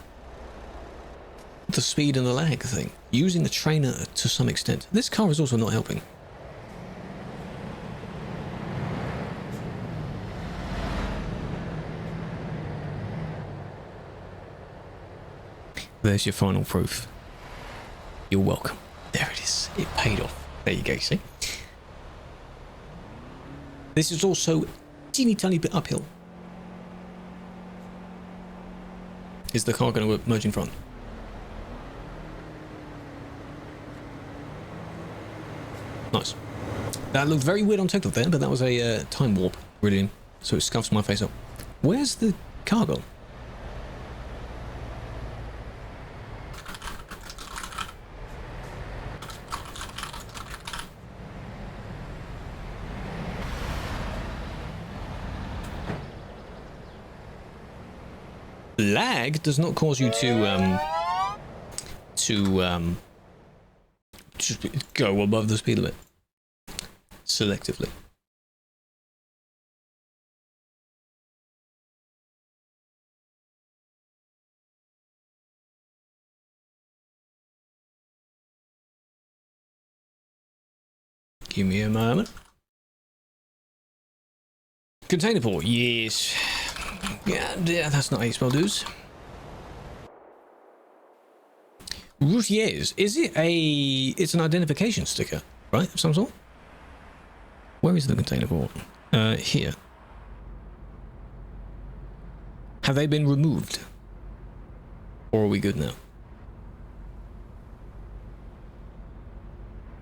the speed and the lag thing, using the trainer to some extent. This car is also not helping. There's your final proof. You're welcome. There it is. It paid off. There you go, see? This is also a teeny tiny bit uphill. Is the car going to merge in front? Nice. That looked very weird on TikTok there, but that was a time warp, really. So it scuffs my face up. Where's the car gone? Lag does not cause you to just go above the speed limit selectively. Give me a moment. Container port, yes. Yeah, that's not how you spell dudes. Routiers, is it a... It's an identification sticker, right, of some sort? Where is the container port? Here. Have they been removed? Or are we good now?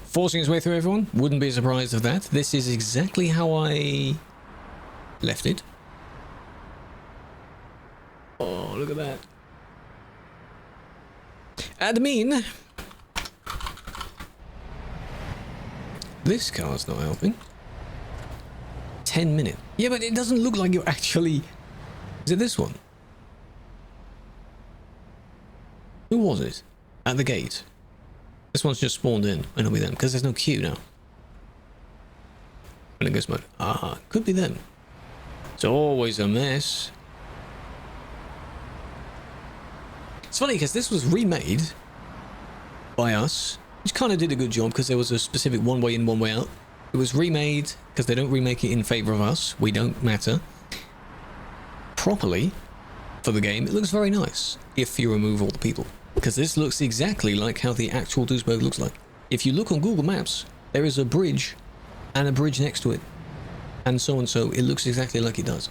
Forcing its way through everyone? Wouldn't be surprised of that. This is exactly how I left it. Oh, look at that. Admin. This car's not helping. 10 minutes. Yeah, but it doesn't look like you're actually... Is it this one? Who was it? At the gate. This one's just spawned in. And it'll be them, because there's no queue now. And it goes mode. Ah, could be them. It's always a mess. It's funny because this was remade by us, which kind of did a good job because there was a specific one way in, one way out. It was remade because they don't remake it in favor of us. We don't matter. Properly for the game, it looks very nice if you remove all the people, because this looks exactly like how the actual Duisburg looks like. If you look on Google Maps, there is a bridge and a bridge next to it, and so it looks exactly like it does,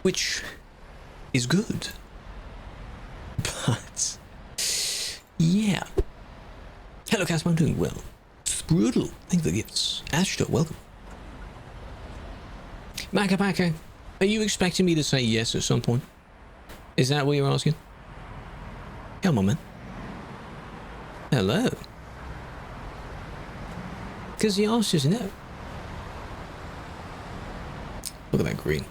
which is good. But yeah, hello Casper, I'm doing well. Brutal, thank you for the gifts. Ashton, welcome. Macapaka, are you expecting me to say yes at some point? Is that what you're asking? Come on, man. Hello. Because the answer is no. Look at that green.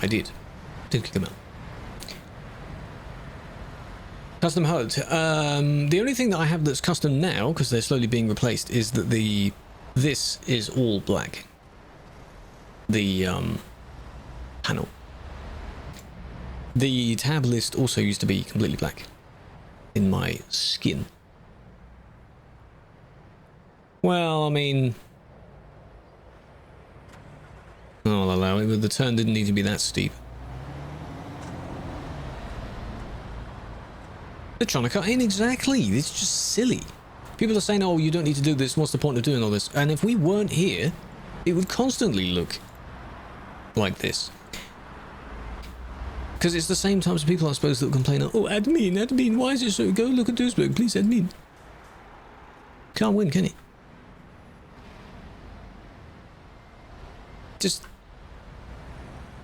I did kick him out. Custom HUD. The only thing that I have that's custom now, because they're slowly being replaced, is that this is all black. The panel. The tab list also used to be completely black in my skin. Well, I mean, I'll allow it, but the turn didn't need to be that steep. They're trying to cut in, exactly. It's just silly. People are saying, oh, you don't need to do this, what's the point of doing all this? And if we weren't here, it would constantly look like this. Because it's the same types of people, I suppose, that complain, oh, admin, why is it so? Go look at Duisburg, please, admin. Can't win, can he? Just,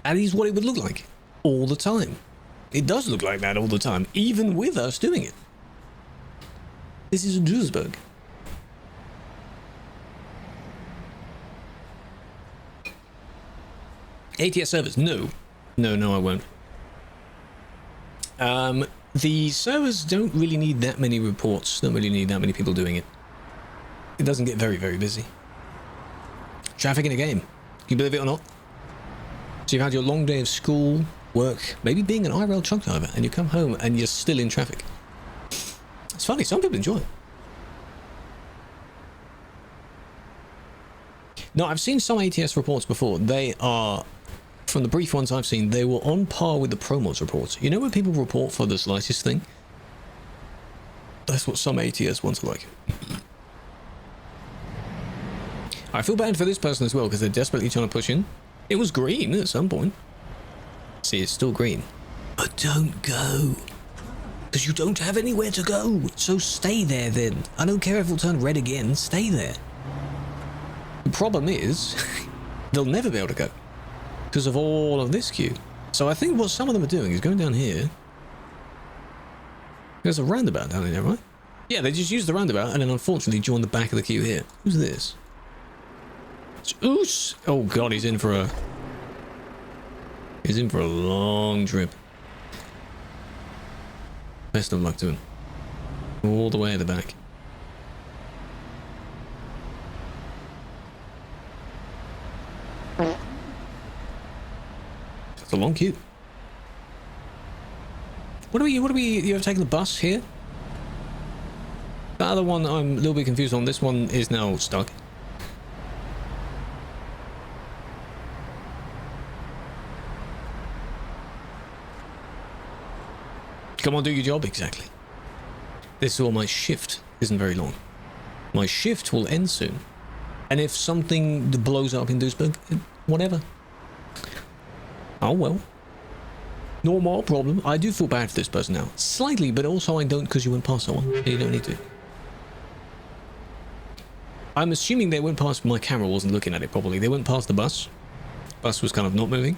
that is what it would look like all the time. It does look like that all the time, even with us doing it. This is Duisburg. ATS servers? No, I won't. The servers don't really need that many reports, don't really need that many people doing it. It doesn't get very, very busy. Traffic in a game. Can you believe it or not? So you've had your long day of school, work, maybe being an IRL truck driver, and you come home and you're still in traffic. It's funny, some people enjoy it. No, I've seen some ATS reports before. They are, from the brief ones I've seen, they were on par with the ProMods reports. You know when people report for the slightest thing? That's what some ATS ones are like. I feel bad for this person as well, because they're desperately trying to push in. It was green at some point. See, it's still green. But don't go. Because you don't have anywhere to go. So stay there then. I don't care if it'll turn red again. Stay there. The problem is, they'll never be able to go. Because of all of this queue. So I think what some of them are doing is going down here. There's a roundabout down there, right? Yeah, they just use the roundabout and then unfortunately join the back of the queue here. Who's this? It's Oos! Oh god, he's in for a long trip. Best of luck to him. All the way at the back. It's a long queue. You have taken the bus here? The other one I'm a little bit confused on. This one is now stuck. Come on, do your job. Exactly. This is why my shift isn't very long. My shift will end soon. And if something blows up in Duisburg, whatever. Oh well. No more problem. I do feel bad for this person now. Slightly, but also I don't because you went past someone. You don't need to. I'm assuming they went past, my camera wasn't looking at it properly. They went past the bus. Bus was kind of not moving.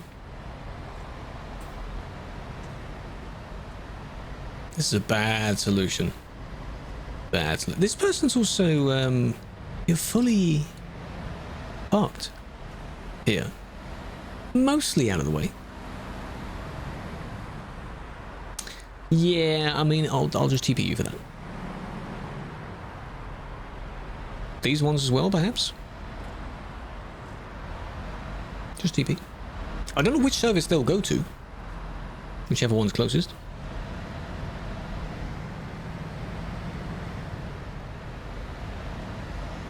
This is a bad solution. This person's also, you're fully parked here. Mostly out of the way. Yeah, I mean, I'll just TP you for that. These ones as well, perhaps? Just TP. I don't know which service they'll go to. Whichever one's closest.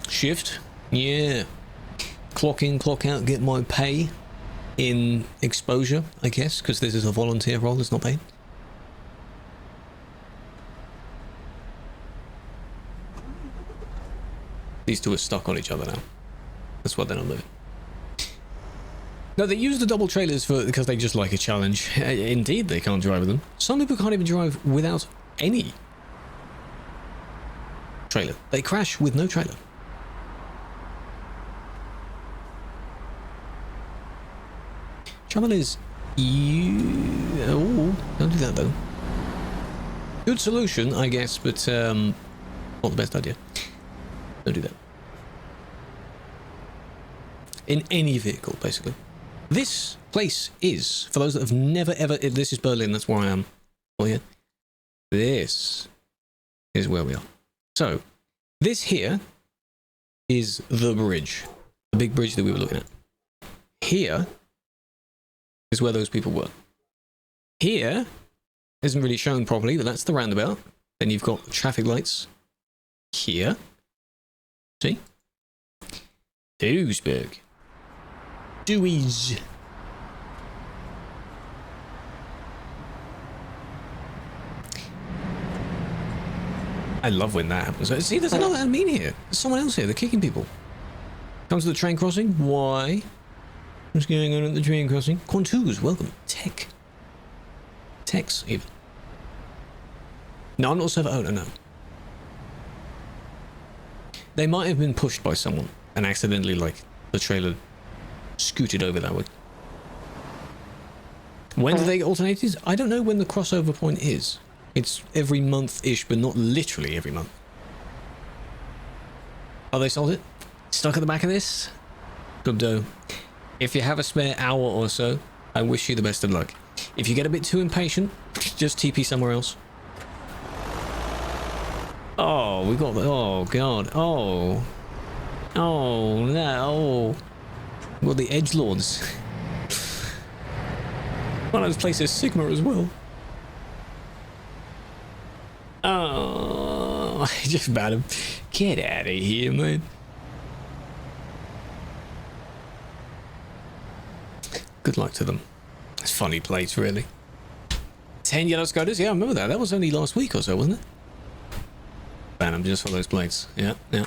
Shift. Yeah. Clock in, clock out, get my pay in exposure, I guess, because this is a volunteer role, it's not paid. These two are stuck on each other now. That's why they're not moving. No, they use the double trailers because they just like a challenge. Indeed, they can't drive with them. Some people can't even drive without any trailer. They crash with no trailer. Trouble is, oh, don't do that though. Good solution, I guess, but not the best idea. Don't do that. In any vehicle, basically. This place is, for those that have never ever, this is Berlin, that's where I am. Oh yeah. This is where we are. So, this here is the bridge. The big bridge that we were looking at. Here is where those people were. Here isn't really shown properly, but that's the roundabout. Then you've got traffic lights here. See? Duisburg. Deweys. I love when that happens. See, there's another admin here. There's someone else here. They're kicking people. Comes to the train crossing. Why? What's going on at the train crossing? Quantus, welcome. Tech. Techs, even. No, I'm not a server owner, no. They might have been pushed by someone and accidentally, like, the trailer scooted over that way. When do they get alternated? I don't know when the crossover point is. It's every month-ish, but not literally every month. Oh, they sold it? Stuck at the back of this? Good dough. If you have a spare hour or so, I wish you the best of luck. If you get a bit too impatient, just TP somewhere else. Oh, we got the... Oh, God. Oh. Oh, no. We got the edgelords. One of those places Sigma as well. Oh, I just banned him. Get out of here, man. Good luck to them. It's funny plates, really. 10 yellow Skodas? Yeah, I remember that. That was only last week or so, wasn't it? Ban them just for those plates. Yeah, yeah.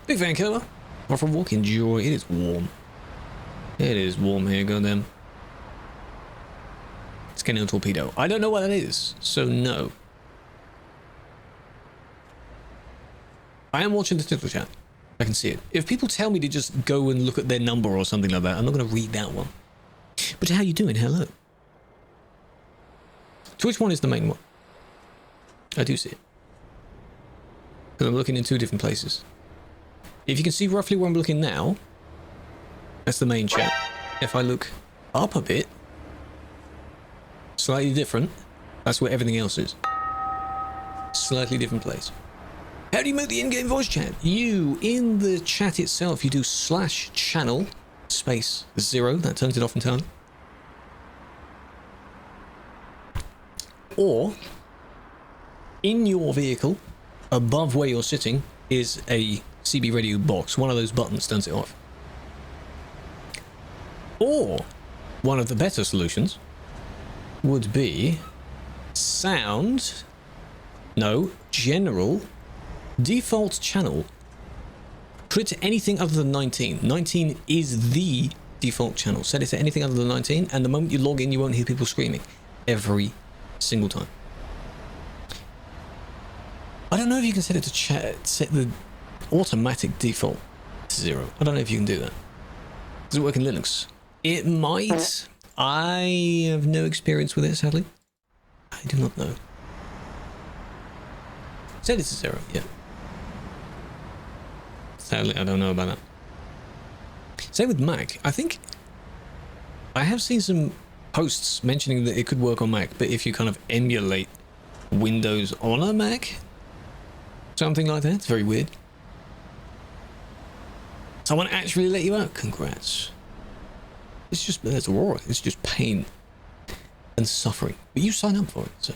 Big fan killer. Or from walking joy. It is warm. It is warm here, goddamn. It's getting a torpedo. I don't know what that is, so no. I am watching the Twitter chat. I can see it. If people tell me to just go and look at their number or something like that, I'm not going to read that one. But how you doing? Hello. Twitch one is the main one. I do see it. Because I'm looking in two different places. If you can see roughly where I'm looking now, that's the main chat. If I look up a bit, slightly different, that's where everything else is. Slightly different place. How do you make the in-game voice chat? You, in the chat itself, you do /channel space 0, that turns it off entirely. Or, in your vehicle, above where you're sitting, is a CB radio box. One of those buttons turns it off. Or, one of the better solutions would be general default channel. Put it to anything other than 19. 19 is the default channel. Set it to anything other than 19, and the moment you log in, you won't hear people screaming every single time. I don't know if you can set it to set the automatic default to 0. I don't know if you can do that. Does it work in Linux? It might. I have no experience with it, sadly. I do not know. Set it to 0, yeah. Sadly, I don't know about that. Same with Mac. I think I have seen some posts mentioning that it could work on Mac, but if you kind of emulate Windows on a Mac, something like that, it's very weird. Someone actually let you out. Congrats. It's just, there's Aurora. It's just pain and suffering. But you sign up for it. So,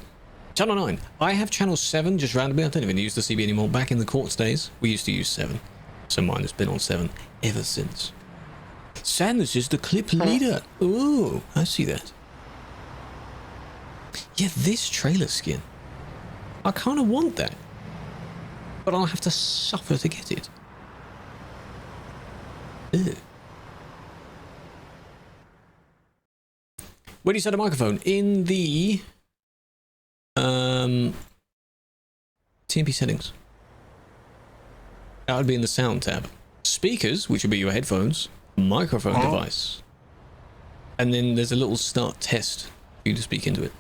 Channel 9. I have Channel 7 just randomly. I don't even use the CB anymore. Back in the Quartz days, we used to use 7. So mine has been on 7 ever since. Sanders is the clip leader. Ooh, I see that. Yeah, this trailer skin. I kind of want that. But I'll have to suffer to get it. Ew. Where do you set a microphone? In the TMP settings. That would be in the sound tab. Speakers, which would be your headphones, microphone device. And then there's a little start test for you to speak into it.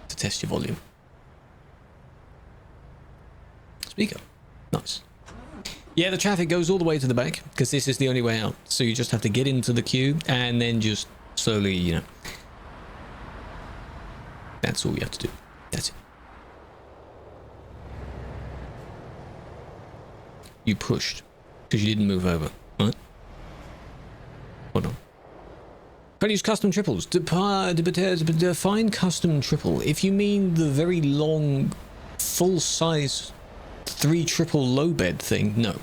To test your volume. Speaker. Nice. Yeah, the traffic goes all the way to the back because this is the only way out. So you just have to get into the queue and then just slowly, you know. That's all you have to do. That's it. You pushed because you didn't move over, right? Hold on. Can I use custom triples? Define custom triple. If you mean the very long, full-size 3 triple low bed thing, no.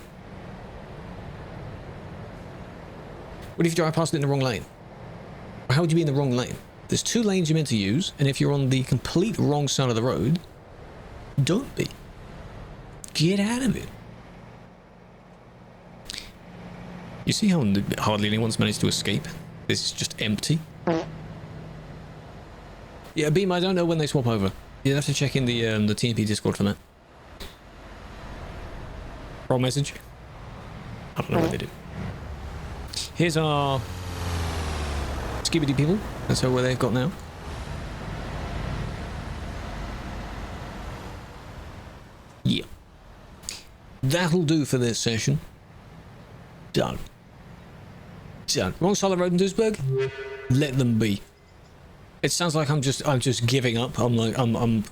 What if you drive past it in the wrong lane? How would you be in the wrong lane? There's 2 lanes you're meant to use, and if you're on the complete wrong side of the road, don't be. Get out of it. You see how hardly anyone's managed to escape? This is just empty. Yeah, Beam, I don't know when they swap over. You'd have to check in the TMP Discord for that. Wrong message? I don't know what they do. Here's our Skibidi people. That's where they've got now. Yeah. That'll do for this session. Done. Done. Wrong side of the road in Duisburg? Let them be. It sounds like I'm just giving up. I'm like I'm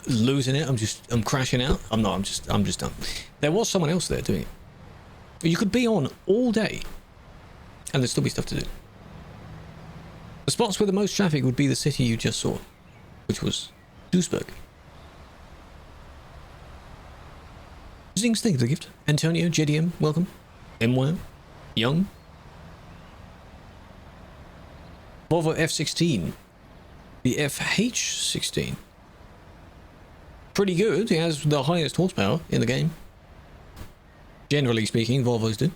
losing it. I'm crashing out. I'm not. I'm just done. There was someone else there doing it. You could be on all day, and there'd still be stuff to do. The spots with the most traffic would be the city you just saw, which was Duisburg. Zings, thank you for the gift. Antonio, JDM, welcome. MY, Young. Volvo F16. The FH16. Pretty good. It has the highest horsepower in the game. Generally speaking, Volvos do.